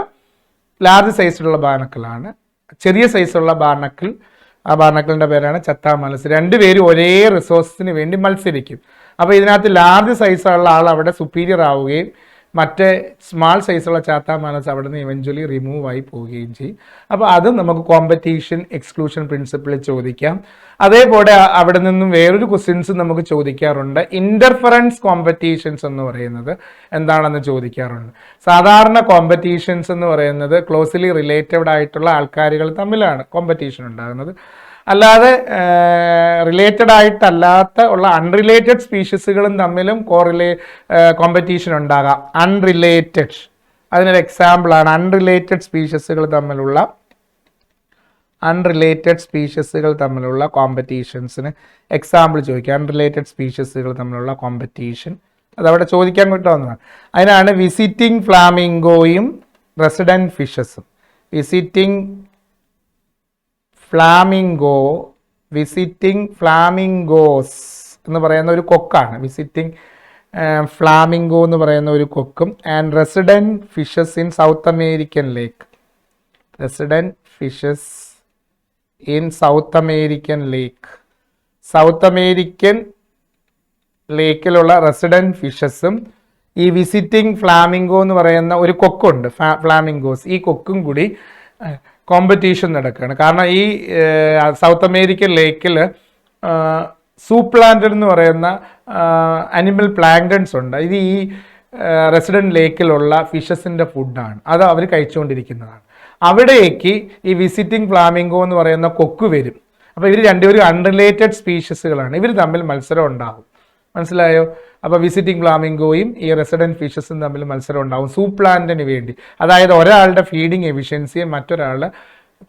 ലാർജ് സൈസിലുള്ള ബാർണക്കിളാണ്. ചെറിയ സൈസുള്ള ബാർണക്കിൾ, ആ ബാർണക്കിളിൻ്റെ പേരാണ് ചത്താമാലസ്. രണ്ടുപേരും ഒരേ റിസോഴ്സിന് വേണ്ടി മത്സരിക്കും. അപ്പോൾ ഇതിനകത്ത് ലാർജ് സൈസുള്ള ആൾ അവിടെ സുപ്പീരിയർ ആവുകയും മറ്റേ സ്മാൾ സൈസുള്ള ചാത്താമാലസ് അവിടെ നിന്ന് ഇവഞ്ച്വലി റിമൂവ് ആയി പോവുകയും ചെയ്യും. അപ്പോൾ അതും നമുക്ക് കോമ്പറ്റീഷൻ എക്സ്ക്ലൂഷൻ പ്രിൻസിപ്പിളിൽ ചോദിക്കാം. അതേപോലെ അവിടെ നിന്നും വേറൊരു ക്വസ്റ്റ്യൻസ് നമുക്ക് ചോദിക്കാറുണ്ട്. ഇൻ്റർഫറൻസ് കോമ്പറ്റീഷൻസ് എന്ന് പറയുന്നത് എന്താണെന്ന് ചോദിക്കാറുണ്ട്. സാധാരണ കോമ്പറ്റീഷൻസ് എന്ന് പറയുന്നത് ക്ലോസ്ലി റിലേറ്റഡ് ആയിട്ടുള്ള ആൾക്കാരുകൾ തമ്മിലാണ് കോമ്പറ്റീഷൻ ഉണ്ടാകുന്നത്. അല്ലാതെ റിലേറ്റഡ് ആയിട്ടല്ലാത്ത ഉള്ള അൺറിലേറ്റഡ് സ്പീഷീസുകളും തമ്മിലും കോമ്പറ്റീഷൻ ഉണ്ടാകാം. അതിനൊരു എക്സാമ്പിളാണ് അൺറിലേറ്റഡ് സ്പീഷീസുകൾ തമ്മിലുള്ള കോമ്പറ്റീഷൻസിന് എക്സാമ്പിൾ ചോദിക്കുക. അൺറിലേറ്റഡ് സ്പീഷീസുകൾ തമ്മിലുള്ള കോമ്പറ്റീഷൻ അതവിടെ ചോദിക്കാൻ കിട്ടുന്നതാണ്. അതിനാണ് വിസിറ്റിംഗ് ഫ്ലാമിംഗോയും റെസിഡൻറ്റ് ഫിഷസും. വിസിറ്റിംഗ് ഫ്ലാമിംഗോസ് എന്ന് പറയുന്ന ഒരു കൊക്കാണ്. വിസിറ്റിംഗ് ഫ്ലാമിംഗോ എന്ന് പറയുന്ന ഒരു കൊക്കും and resident fishes in South American lake. South American ലേക്കിലുള്ള റെസിഡൻറ്റ് ഫിഷസും ഈ വിസിറ്റിംഗ് ഫ്ലാമിംഗോ എന്ന് പറയുന്ന ഒരു കൊക്കുണ്ട്, ഫ്ലാമിംഗോസ്. ഈ കൊക്കും കൂടി കോമ്പറ്റീഷൻ നടക്കുകയാണ്. കാരണം ഈ സൗത്ത് അമേരിക്കൻ ലേക്കിൽ സൂപ്ലാന്റഡ് എന്ന് പറയുന്ന അനിമൽ പ്ലാങ്ക്ടൺസ് ഉണ്ട്. ഇത് ഈ റെസിഡൻറ്റ് ലേക്കിലുള്ള ഫിഷസിൻ്റെ ഫുഡാണ്. അത് അവർ കഴിച്ചുകൊണ്ടിരിക്കുന്നതാണ്. അവിടേക്ക് ഈ വിസിറ്റിംഗ് ഫ്ലാമിംഗോ എന്ന് പറയുന്ന കൊക്ക് വരും. അപ്പോൾ ഇവർ രണ്ടുപേരും അൺറിലേറ്റഡ് സ്പീഷീസുകളാണ്. ഇവർ തമ്മിൽ മത്സരം ഉണ്ടാകും. മനസ്സിലായോ? അപ്പോൾ വിസിറ്റിംഗ് ഫ്ലാമിംഗോയും ഈ റെസിഡൻറ്റ് ഫിഷസും തമ്മിൽ മത്സരം ഉണ്ടാകും സൂപ്ലാന്റിന് വേണ്ടി. അതായത് ഒരാളുടെ ഫീഡിങ് എഫിഷ്യൻസിയെ മറ്റൊരാളുടെ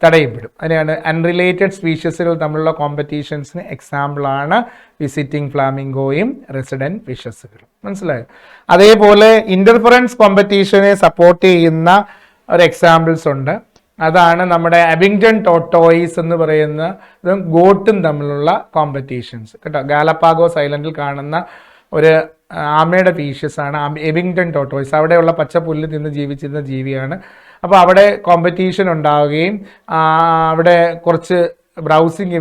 തടയപ്പെടും. അതിനാണ് അൺറിലേറ്റഡ് സ്പീഷീസുകൾ തമ്മിലുള്ള കോമ്പറ്റീഷൻസിന് എക്സാമ്പിളാണ് വിസിറ്റിംഗ് ഫ്ലാമിംഗോയും റെസിഡൻറ്റ് ഫിഷസുകളും. മനസ്സിലായോ? അതേപോലെ ഇൻ്റർഫറൻസ് കോമ്പറ്റീഷനെ സപ്പോർട്ട് ചെയ്യുന്ന ഒരു എക്സാമ്പിൾസ് ഉണ്ട്. അതാണ് നമ്മുടെ അബിങ്ടൺ ടോട്ടോയിസ് എന്ന് പറയുന്ന ഇതും ഗോട്ടും തമ്മിലുള്ള കോമ്പറ്റീഷൻസ് കേട്ടോ. ഗാലപ്പാഗോസ് ഐലൻഡിൽ കാണുന്ന ഒരു ആമയുടെ പീഷ്യസാണ് എബിങ്ടൺ ടോട്ടോയിസ്. അവിടെയുള്ള പച്ചപ്പുല്ല് തിന്ന് ജീവിച്ചിരുന്ന ജീവിയാണ്. അപ്പോൾ അവിടെ കോമ്പറ്റീഷൻ ഉണ്ടാവുകയും അവിടെ കുറച്ച് ബ്രൗസിങ്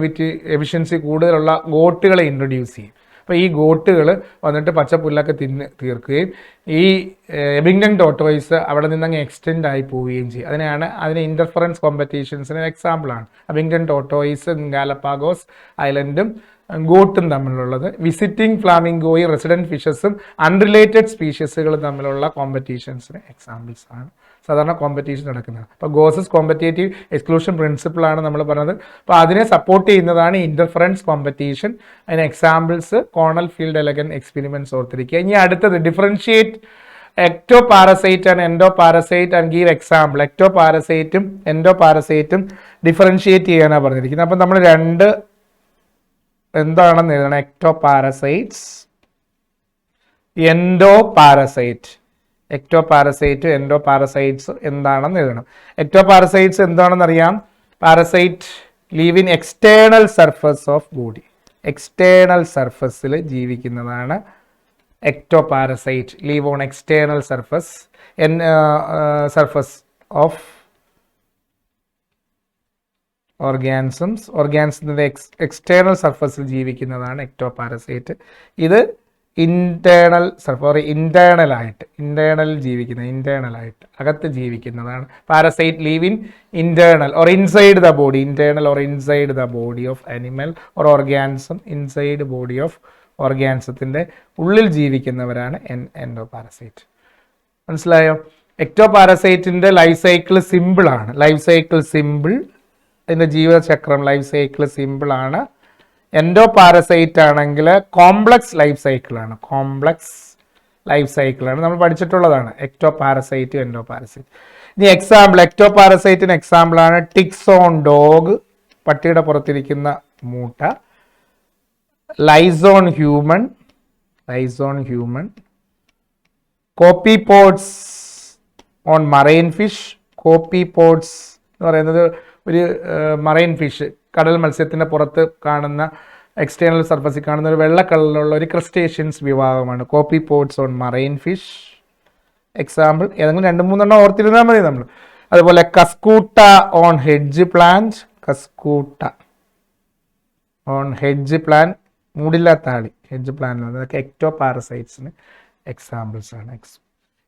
എഫിഷ്യൻസി കൂടുതലുള്ള ഗോട്ടുകളെ ഇൻട്രൊഡ്യൂസ് ചെയ്യും. അപ്പോൾ ഈ ഗോട്ടുകൾ വന്നിട്ട് പച്ചപ്പുല്ലൊക്കെ തിന്ന് തീർക്കുകയും ഈ എബിങ്ടൺ ടോട്ടോയിസ് അവിടെ നിന്നങ്ങ് എക്സ്റ്റെൻഡ് ആയി പോവുകയും ചെയ്യും. അതിന് ഇൻ്റർഫറൻസ് കോമ്പറ്റീഷൻസിന് എക്സാമ്പിളാണ് എബിങ്ടൺ ടോട്ടോയിസ്, ഗാലപ്പാഗോസ് ഐലൻഡും ഗോട്ടും തമ്മിലുള്ളത്. വിസിറ്റിംഗ് ഫ്ലാമിംഗോയും റെസിഡൻറ്റ് ഫിഷസും അൺറിലേറ്റഡ് സ്പീഷീസുകൾ തമ്മിലുള്ള കോമ്പറ്റീഷൻസിന് എക്സാമ്പിൾസ് ആണ്. സാധാരണ കോമ്പറ്റീഷൻ നടക്കുന്നത്. അപ്പോൾ ഗോസസ് കോമ്പറ്റേറ്റീവ് എക്സ്ക്ലൂഷൻ പ്രിൻസിപ്പിളാണ് നമ്മൾ പറഞ്ഞത്. അപ്പോൾ അതിനെ സപ്പോർട്ട് ചെയ്യുന്നതാണ് ഇന്റർഫറൻസ് കോമ്പറ്റീഷൻ. അതിന് examples Connell field elegant experiments ഓർത്തിരിക്കുക. ഇനി അടുത്തത് differentiate ectoparasite and endoparasite and give example. എക്ടോപാരസൈറ്റും എൻഡോപാരസൈറ്റും ഡിഫറൻഷിയേറ്റ് ചെയ്യാനാണ് പറഞ്ഞിരിക്കുന്നത്. അപ്പം നമ്മൾ രണ്ട് എന്താണെന്ന് എഴുതണം. എക്ടോപാരസൈറ്റ്സ്, എൻഡോപാരസൈറ്റ്. എക്ടോപാരസൈറ്റ്, എൻഡോപാരസൈറ്റ്സ് എന്താണെന്ന് എഴുതണം. എക്ടോപാരസൈറ്റ്സ് എന്താണെന്ന് അറിയാം. Parasite live in external surface of body. External സർഫസിൽ ജീവിക്കുന്നതാണ് ectoparasite, live on external surface of ഓർഗാനിസത്തിന്റെ എക്സ്റ്റേണൽ സർഫസിൽ ജീവിക്കുന്നതാണ് എക്ടോപാരസൈറ്റ്. ഇത് ഇന്റേണൽ സർഫസ്, ഇന്റേണൽ ജീവിക്കുന്ന അകത്ത് ജീവിക്കുന്നതാണ്. Parasite live in internal or inside the body. Internal or inside the body of animal or organism. Inside body of ഓർഗാനിസത്തിന്റെ ഉള്ളിൽ ജീവിക്കുന്നവരാണ് എൻഡോപാരസൈറ്റ്. മനസ്സിലായോ? എക്ടോപാരസൈറ്റിന്റെ ലൈഫ് സൈക്കിൾ സിമ്പിൾ ആണ്. ഇതിന്റെ ജീവിതചക്രം ലൈഫ് സൈക്കിൾ സിമ്പിൾ ആണ്. എൻഡോപാരസൈറ്റ് ആണെങ്കിൽ കോംപ്ലക്സ് ലൈഫ് സൈക്കിളാണ്. നമ്മൾ പഠിച്ചിട്ടുള്ളതാണ് എക്ടോപാരസൈറ്റ്, എൻഡോപാരസൈറ്റ്. ഇനി എക്സാമ്പിൾ, എക്ടോപാരസൈറ്റിന് എക്സാമ്പിൾ ആണ് ടിക്സ് ഓൺ ഡോഗ്, പട്ടിയുടെ പുറത്തിരിക്കുന്ന മൂട്ട. Liaison human, കോപ്പിപോഡ്സ് on marine fish. കോപ്പിപോഡ്സ് എന്ന് പറയുന്നത് ഒരു മറൈൻ ഫിഷ്, കടൽ മത്സ്യത്തിൻ്റെ പുറത്ത് കാണുന്ന എക്സ്റ്റേണൽ സർഫസിൽ കാണുന്ന ഒരു വെള്ള കളറിലുള്ള ഒരു ക്രസ്റ്റേഷ്യൻസ് വിഭാഗമാണ് copepods on marine fish. Example ഏതെങ്കിലും 2-3 ഓർത്തിരുന്നാൽ മതി നമ്മൾ. അതുപോലെ കസ്കൂട്ട ഓൺ ഹെഡ്ജ് പ്ലാന്റ്, മൂടില്ലാത്ത ആളി, ഹെഡ്ജ് പ്ലാന്റ്. അതൊക്കെ എക്ടോപാരസൈറ്റ്സിന് എക്സാമ്പിൾസ് ആണ്.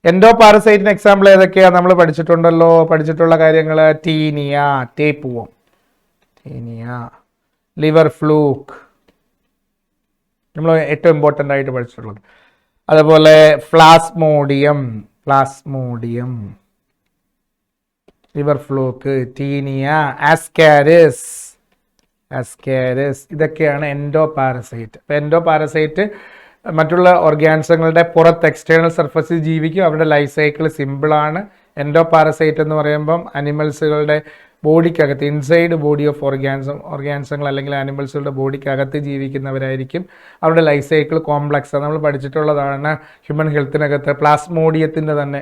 എൻഡോപാരസൈറ്റിന് എക്സാമ്പിൾ ഏതൊക്കെയാണ് നമ്മൾ പഠിച്ചിട്ടുള്ള കാര്യങ്ങൾ. Taenia, tapeworm, liver fluke, നമ്മൾ ഏറ്റവും ഇമ്പോർട്ടൻ്റ് ആയിട്ട് പഠിച്ചിട്ടുള്ളത്. അതുപോലെ plasmodium, liver fluke, Taenia, Ascaris, ഇതൊക്കെയാണ് എൻഡോപാരസൈറ്റ്. അപ്പോൾ എൻഡോപാരസൈറ്റ് മറ്റുള്ള ഓർഗാനിസങ്ങളുടെ പുറത്ത് എക്സ്റ്റേണൽ സർഫസിൽ ജീവിക്കും. അവരുടെ ലൈഫ് സൈക്കിൾ സിമ്പിളാണ്. എൻഡോപാരസൈറ്റ് എന്ന് പറയുമ്പം അനിമൽസുകളുടെ ബോഡിക്കകത്ത്, ഇൻസൈഡ് ബോഡി ഓഫ് ഓർഗാനിസങ്ങൾ അല്ലെങ്കിൽ അനിമൽസുകളുടെ ബോഡിക്കകത്ത് ജീവിക്കുന്നവരായിരിക്കും. അവരുടെ ലൈഫ് സൈക്കിൾ കോംപ്ലക്സ് നമ്മൾ പഠിച്ചിട്ടുള്ളതാണ്. ഹ്യൂമൻ ഹെൽത്തിനകത്ത് പ്ലാസ്മോഡിയത്തിൻ്റെ തന്നെ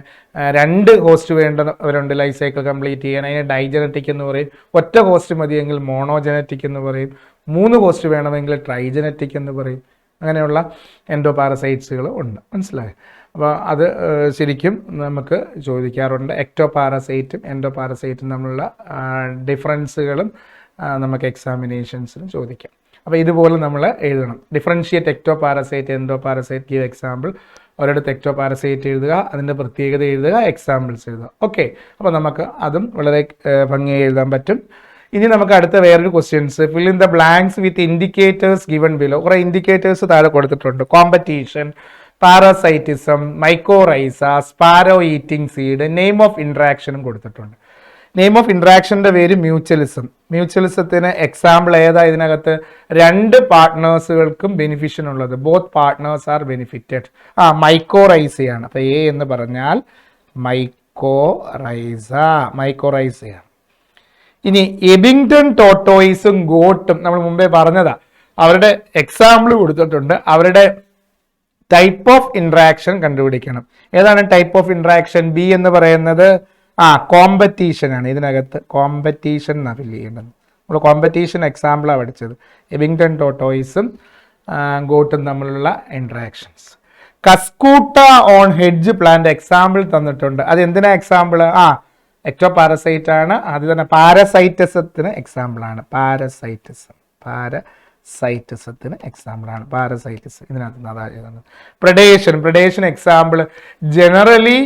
2 ഹോസ്റ്റ് വേണ്ടവരുണ്ട് ലൈഫ് സൈക്കിൾ കംപ്ലീറ്റ് ചെയ്യാൻ. അതിന് ഡൈജനറ്റിക് എന്ന് പറയും. ഒറ്റ ഹോസ്റ്റ് മതിയെങ്കിൽ മോണോജനറ്റിക് എന്ന് പറയും. 3 ഹോസ്റ്റ് വേണമെങ്കിൽ ട്രൈജനറ്റിക് എന്ന് പറയും. അങ്ങനെയുള്ള എൻഡോപാരസൈറ്റ്സുകൾ ഉണ്ട്. മനസ്സിലായോ? അപ്പോൾ അത് ശരിക്കും നമുക്ക് ചോദിക്കാറുണ്ട്. എക്ടോപാരസൈറ്റും എൻഡോപാരസൈറ്റും തമ്മിലുള്ള ഡിഫറൻസുകളും നമുക്ക് എക്സാമിനേഷൻസിന് ചോദിക്കാം. അപ്പോൾ ഇതുപോലെ നമ്മൾ എഴുതണം. Differentiate ectoparasite, endoparasite, give example. ഒരിടത്ത് എക്ടോപാരസൈറ്റ് എഴുതുക, അതിൻ്റെ പ്രത്യേകത എഴുതുക, എക്സാമ്പിൾസ് എഴുതുക. ഓക്കെ, അപ്പോൾ നമുക്ക് അതും വളരെ ഭംഗിയായി എഴുതാൻ പറ്റും. ഇനി നമുക്ക് അടുത്ത വേറൊരു ക്വസ്റ്റ്യൻസ്. Fill in the blanks with indicators given below. കുറേ ഇൻഡിക്കേറ്റേഴ്സ് താഴെ കൊടുത്തിട്ടുണ്ട്. Competition, parasitism, mycorrhiza, sparrow eating seed, name of ഇൻട്രാക്ഷനും കൊടുത്തിട്ടുണ്ട്. നെയിം ഓഫ് ഇൻട്രാക്ഷൻ്റെ പേര് മ്യൂച്വലിസത്തിന് എക്സാമ്പിൾ ഏതാ? ഇതിനകത്ത് 2 പാർട്ട്നേഴ്സുകൾക്കും ബെനിഫിഷ്യൻ ഉള്ളത്. Both partners are benefited. മൈക്കോറൈസയാണ്. അപ്പോൾ എ എന്ന് പറഞ്ഞാൽ മൈക്കോറൈസയാണ്. ഇനി എബിങ്ടൺ ടോട്ടോയിസും ഗോട്ടും നമ്മൾ മുമ്പേ പറഞ്ഞതാ. അവരുടെ എക്സാമ്പിൾ കൊടുത്തിട്ടുണ്ട്. അവരുടെ ടൈപ്പ് ഓഫ് ഇൻട്രാക്ഷൻ കണ്ടുപിടിക്കണം. ഏതാണ് ടൈപ്പ് ഓഫ് ഇൻട്രാക്ഷൻ? ബി എന്ന് പറയുന്നത് കോമ്പറ്റീഷൻ ആണ്. ഇതിനകത്ത് കോമ്പറ്റീഷൻ എന്നാണ് ഫില്ല് ചെയ്യേണ്ടത്. നമ്മൾ കോമ്പറ്റീഷൻ എക്സാമ്പിളാണ് പഠിച്ചത്. എബിങ്ടൺ ടോട്ടോയിസും ഗോട്ടും തമ്മിലുള്ള interactions. Cuscuta on hedge plant example തന്നിട്ടുണ്ട്. അത് എന്തിനാ എക്സാമ്പിൾ? എക്ടോപാരസൈറ്റ് ആണ്. അത് തന്നെ പാരസൈറ്റിസത്തിന് എക്സാമ്പിൾ ആണ്. പാരസൈറ്റിസത്തിന് എക്സാമ്പിൾ ആണ് പാരസൈറ്റിസം. ഇതിനകത്ത് നിന്ന് അതാണ് എഴുതുന്നത്. Predation example. ജനറലി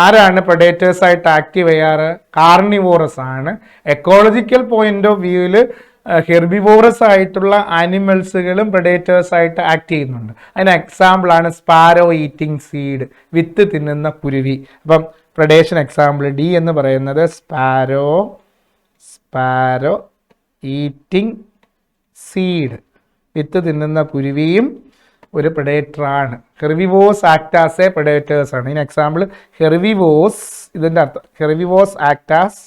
ആരാണ് പ്രഡേറ്റേഴ്സ് ആയിട്ട് ആക്റ്റീവ് ചെയ്യാറ്? കാർണിവോറസ് ആണ്. എക്കോളജിക്കൽ പോയിന്റ് ഓഫ് വ്യൂവിൽ ഹെർബിവോറസ് ആയിട്ടുള്ള ആനിമൽസുകളും പ്രഡേറ്റേഴ്സ് ആയിട്ട് ആക്ട് ചെയ്യുന്നുണ്ട്. അതിന് എക്സാമ്പിളാണ് സ്പാരോ ഈറ്റിംഗ് സീഡ്, വിത്ത് തിന്നുന്ന കുരുവി. അപ്പം പ്രഡേഷൻ എക്സാമ്പിൾ ഡി എന്ന് പറയുന്നത് സ്പാരോ ഈറ്റിംഗ് സീഡ്, വിത്ത് തിന്നുന്ന കുരുവിയും ഒരു പ്രെഡേറ്ററാണ്. ഹെർവിവോസ് ആക്ട് ആസ് എ പ്രെഡേറ്റേഴ്സ് ആണ്. ഇതിന് എക്സാമ്പിൾ ഹെർവിവോസ്, ഇതിൻ്റെ അർത്ഥം ഹെർവിവോസ് ആക്ട് ആസ്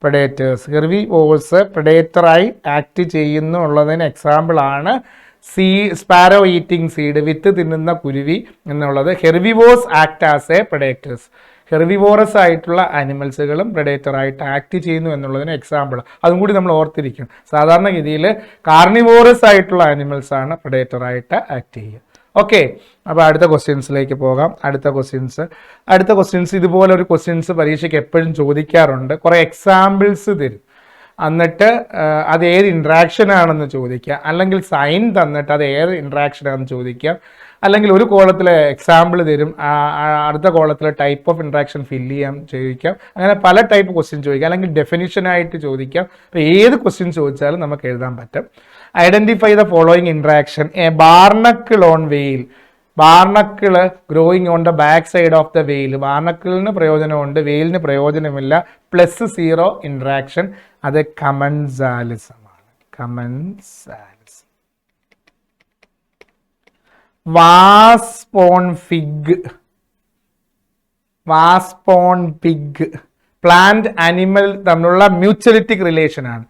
പ്രെഡേറ്റേഴ്സ്. ഹെർവിവോസ് പ്രെഡേറ്ററായി ആക്ട് ചെയ്യുന്നു ഉള്ളതിന് എക്സാമ്പിൾ ആണ് സ്പാരോ ഈറ്റിംഗ് സീഡ്, വിത്ത് തിന്നുന്ന കുരുവി എന്നുള്ളത്. ഹെർവിവോസ് ആക്ട് ആസ് എ പ്രെഡേറ്റേഴ്സ്, ഹെർവിവോറസ് ആയിട്ടുള്ള ആനിമൽസുകളും പ്രെഡേറ്ററായിട്ട് ആക്ട് ചെയ്യുന്നു എന്നുള്ളതിന് എക്സാമ്പിൾ. അതും കൂടി നമ്മൾ ഓർത്തിരിക്കും. സാധാരണഗതിയിൽ കാർണിവോറസ് ആയിട്ടുള്ള ആനിമൽസ് ആണ് പ്രെഡേറ്ററായിട്ട് ആക്ട് ചെയ്യുക. ഓക്കെ, അപ്പോൾ അടുത്ത ക്വസ്റ്റ്യൻസിലേക്ക് പോകാം. അടുത്ത ക്വസ്റ്റ്യൻസ് ഇതുപോലെ ഒരു ക്വസ്റ്റ്യൻസ് പരീക്ഷയ്ക്ക് എപ്പോഴും ചോദിക്കാറുണ്ട്. കുറേ എക്സാമ്പിൾസ് തരും, എന്നിട്ട് അത് ഏത് ഇൻട്രാക്ഷൻ ആണെന്ന് ചോദിക്കുക, അല്ലെങ്കിൽ സൈൻ തന്നിട്ട് അത് ഏത് ഇൻട്രാക്ഷൻ ആണെന്ന് ചോദിക്കാം, അല്ലെങ്കിൽ ഒരു കോളത്തിൽ എക്സാമ്പിൾ തരും, അടുത്ത കോളത്തിൽ ടൈപ്പ് ഓഫ് ഇൻട്രാക്ഷൻ ഫില്ല് ചെയ്യാൻ ചോദിക്കാം. അങ്ങനെ പല ടൈപ്പ് ക്വസ്റ്റ്യൻ ചോദിക്കാം, അല്ലെങ്കിൽ ഡെഫിനിഷനായിട്ട് ചോദിക്കാം. അപ്പോൾ ഏത് ക്വസ്റ്റ്യൻ ചോദിച്ചാലും നമുക്ക് എഴുതാൻ പറ്റും. Identify the following interaction. A barnacle on whale, barnacle growing on the back side of the whale. ബാർണക്കിളിന് പ്രയോജനമുണ്ട്, വെയിലിന് പ്രയോജനമില്ല. +0 ഇൻട്രാക്ഷൻ. അത് കമൻസാലിസമാണ്. Commensalism. Wasp on fig, plant animal തമ്മിലുള്ള മ്യൂച്വലിറ്റിക് റിലേഷൻ ആണ്.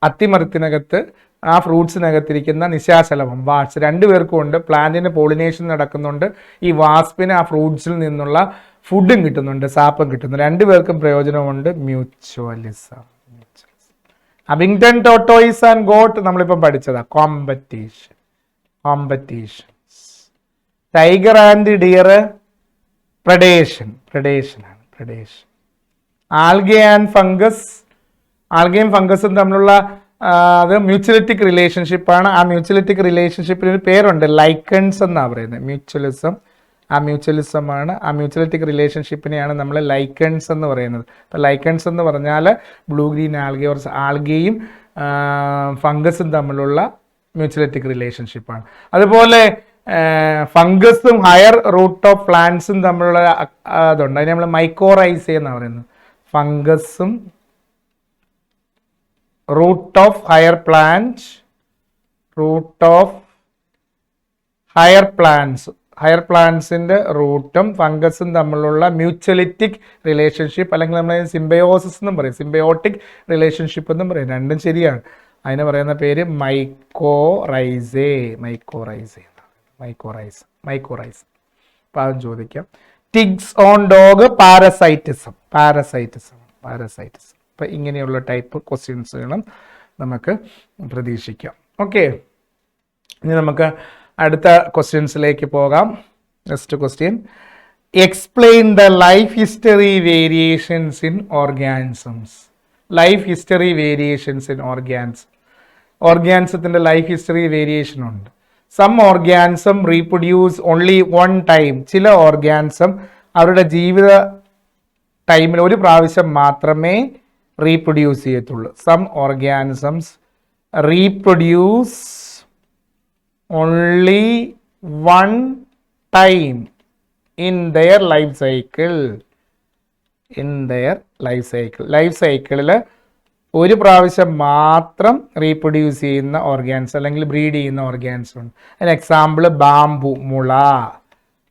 അത്തിമരത്തിനകത്ത് ആ ഫ്രൂട്ട്സിനകത്തിരിക്കുന്ന നിശാശലഭം വാട്സ് രണ്ടുപേർക്കും ഉണ്ട്. പ്ലാന്റിന് പോളിനേഷൻ നടക്കുന്നുണ്ട്, ഈ വാസ്പിന് ആ ഫ്രൂട്ട്സിൽ നിന്നുള്ള ഫുഡും കിട്ടുന്നുണ്ട്, സാപ്പും കിട്ടുന്നു. രണ്ടുപേർക്കും പ്രയോജനമുണ്ട്. മ്യൂച്വലിസം. അബിങ്ടൺ ടോട്ടോയിസ് ആൻഡ് ഗോട്ട് നമ്മളിപ്പം പഠിച്ചതാ. Competition. Tiger and dear predation ആണ്. ആൽഗെ ആൻഡ് ഫംഗസ്, ആൽഗയും ഫംഗസും തമ്മിലുള്ള അത് മ്യൂച്വലിറ്റിക് റിലേഷൻഷിപ്പാണ്. ആ മ്യൂച്വലിറ്റിക് റിലേഷൻഷിപ്പിന് ഒരു പേരുണ്ട്, ലൈക്കൺസ് എന്നാണ് പറയുന്നത്. മ്യൂച്വലിസമാണ്. ആ മ്യൂച്വലിറ്റിക് റിലേഷൻഷിപ്പിനെയാണ് നമ്മൾ ലൈക്കൺസ് എന്ന് പറയുന്നത്. അപ്പോൾ ലൈക്കൺസ് എന്ന് പറഞ്ഞാൽ ബ്ലൂ ഗ്രീൻ ആൽഗെ ഓർ ആൽഗയും ഫംഗസും തമ്മിലുള്ള മ്യൂച്വലിറ്റിക് റിലേഷൻഷിപ്പാണ്. അതുപോലെ ഫംഗസും ഹയർ റൂട്ട് ഓഫ് പ്ലാന്റ്സും തമ്മിലുള്ള അതുണ്ട്, അതിന് നമ്മൾ മൈക്കോറൈസേ എന്നാണ് പറയുന്നത്. ഫംഗസും റൂട്ട് ഓഫ് ഹയർ പ്ലാന്റ്സിന്റെ റൂട്ടും ഫംഗസും തമ്മിലുള്ള മ്യൂച്വലിറ്റിക് റിലേഷൻഷിപ്പ്, അല്ലെങ്കിൽ നമ്മൾ സിംബയോസിസ് എന്നും പറയും, സിംബയോട്ടിക് റിലേഷൻഷിപ്പ് എന്നും പറയും. രണ്ടും ശരിയാണ്. അതിന് പറയുന്ന പേര് മൈക്കോറൈസേ. അപ്പം അതും ചോദിക്കാം. ടിഗ്സ് ഓൺ ഡോഗ്, പാരസൈറ്റിസം. അപ്പം ഇങ്ങനെയുള്ള ടൈപ്പ് ക്വസ്റ്റ്യൻസുകളും നമുക്ക് പ്രതീക്ഷിക്കാം. ഓക്കെ, ഇനി നമുക്ക് അടുത്ത ക്വസ്റ്റ്യൻസിലേക്ക് പോകാം. Next question, explain the life history variations in organisms. Life history variations in ഓർഗാനിസത്തിൻ്റെ ലൈഫ് ഹിസ്റ്ററി വേരിയേഷൻ ഉണ്ട്. Some organism reproduce only one time. ചില ഓർഗാനിസം അവരുടെ ജീവിത ടൈമിൽ ഒരു പ്രാവശ്യം മാത്രമേ റീപ്രൊഡ്യൂസ് ചെയ്യത്തുള്ളൂ. Some organisms reproduce only one time in their life cycle. Life സൈക്കിളിൽ ഒരു പ്രാവശ്യം മാത്രം റീപ്രൊഡ്യൂസ് ചെയ്യുന്ന ഓർഗാൻസ് അല്ലെങ്കിൽ ബ്രീഡ് ചെയ്യുന്ന ഓർഗാൻസ് ഉണ്ട്. അതിന് എക്സാമ്പിൾ ബാംബു, മുള.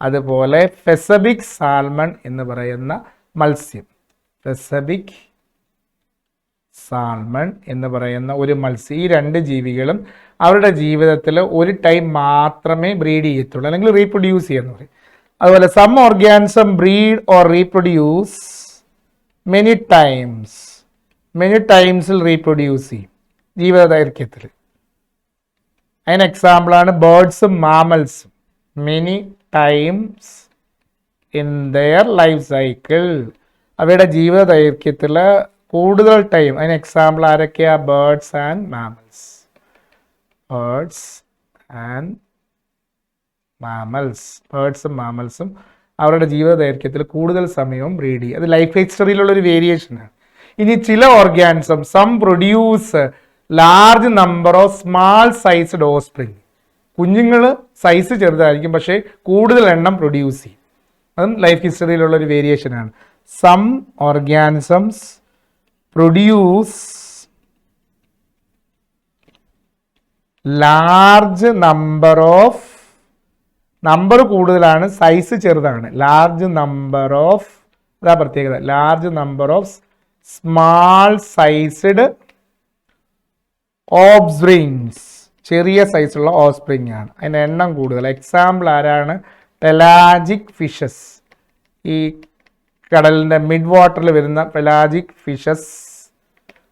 അതുപോലെ ഫെസബിക് സാൽമൺ എന്ന് പറയുന്ന മത്സ്യം. ഫെസബിക് സാൽമൺ എന്ന് പറയുന്ന ഒരു മത്സ്യം. ഈ രണ്ട് ജീവികളും അവരുടെ ജീവിതത്തിൽ ഒരു ടൈം മാത്രമേ ബ്രീഡ് ചെയ്യത്തുള്ളൂ, അല്ലെങ്കിൽ റീപ്രൊഡ്യൂസ് ചെയ്യുന്നു പറയും. അതുപോലെ some organism breed or reproduce many ടൈംസിൽ റീപ്രൊഡ്യൂസ് ചെയ്യും ജീവിത ദൈർഘ്യത്തിൽ. അതിന് എക്സാമ്പിളാണ് ബേർഡ്സും മാമൽസും. Many times in their life cycle, അവയുടെ ജീവിത ദൈർഘ്യത്തിൽ കൂടുതൽ ടൈം. അതിന് എക്സാമ്പിൾ ആരൊക്കെയാ? ബേർഡ്സ് ആൻഡ് മാമൽസും അവരുടെ ജീവിത ദൈർഘ്യത്തിൽ കൂടുതൽ സമയവും ബ്രീഡ് ചെയ്യും. അത് ലൈഫ് ഹിസ്റ്ററിയിലുള്ള ഒരു വേരിയേഷനാണ്. ഇനി ചില organism some produce large number of small sized offspring. കുഞ്ഞുങ്ങൾ സൈസ് ചെറുതായിരിക്കും, പക്ഷേ കൂടുതൽ എണ്ണം പ്രൊഡ്യൂസ് ചെയ്യും. അതും ലൈഫ് ഹിസ്റ്ററിയിലുള്ള ഒരു വേരിയേഷനാണ്. Some organisms produce large number കൂടുതലാണ്, സൈസ് ചെറുതാണ്. ലാർജ് നമ്പർ ഓഫ്, അതാ പ്രത്യേകത, large number of small sized offsprings, ചെറിയ സൈസുള്ള ഓഫ്സ്പ്രിങ് ആണ്, അതിൻ്റെ എണ്ണം കൂടുതൽ. എക്സാമ്പിൾ ആരാണ്? പെലാജിക് ഫിഷസ്, ഈ കടലിൻ്റെ മിഡ് വാട്ടറിൽ വരുന്ന പെലാജിക് ഫിഷസ്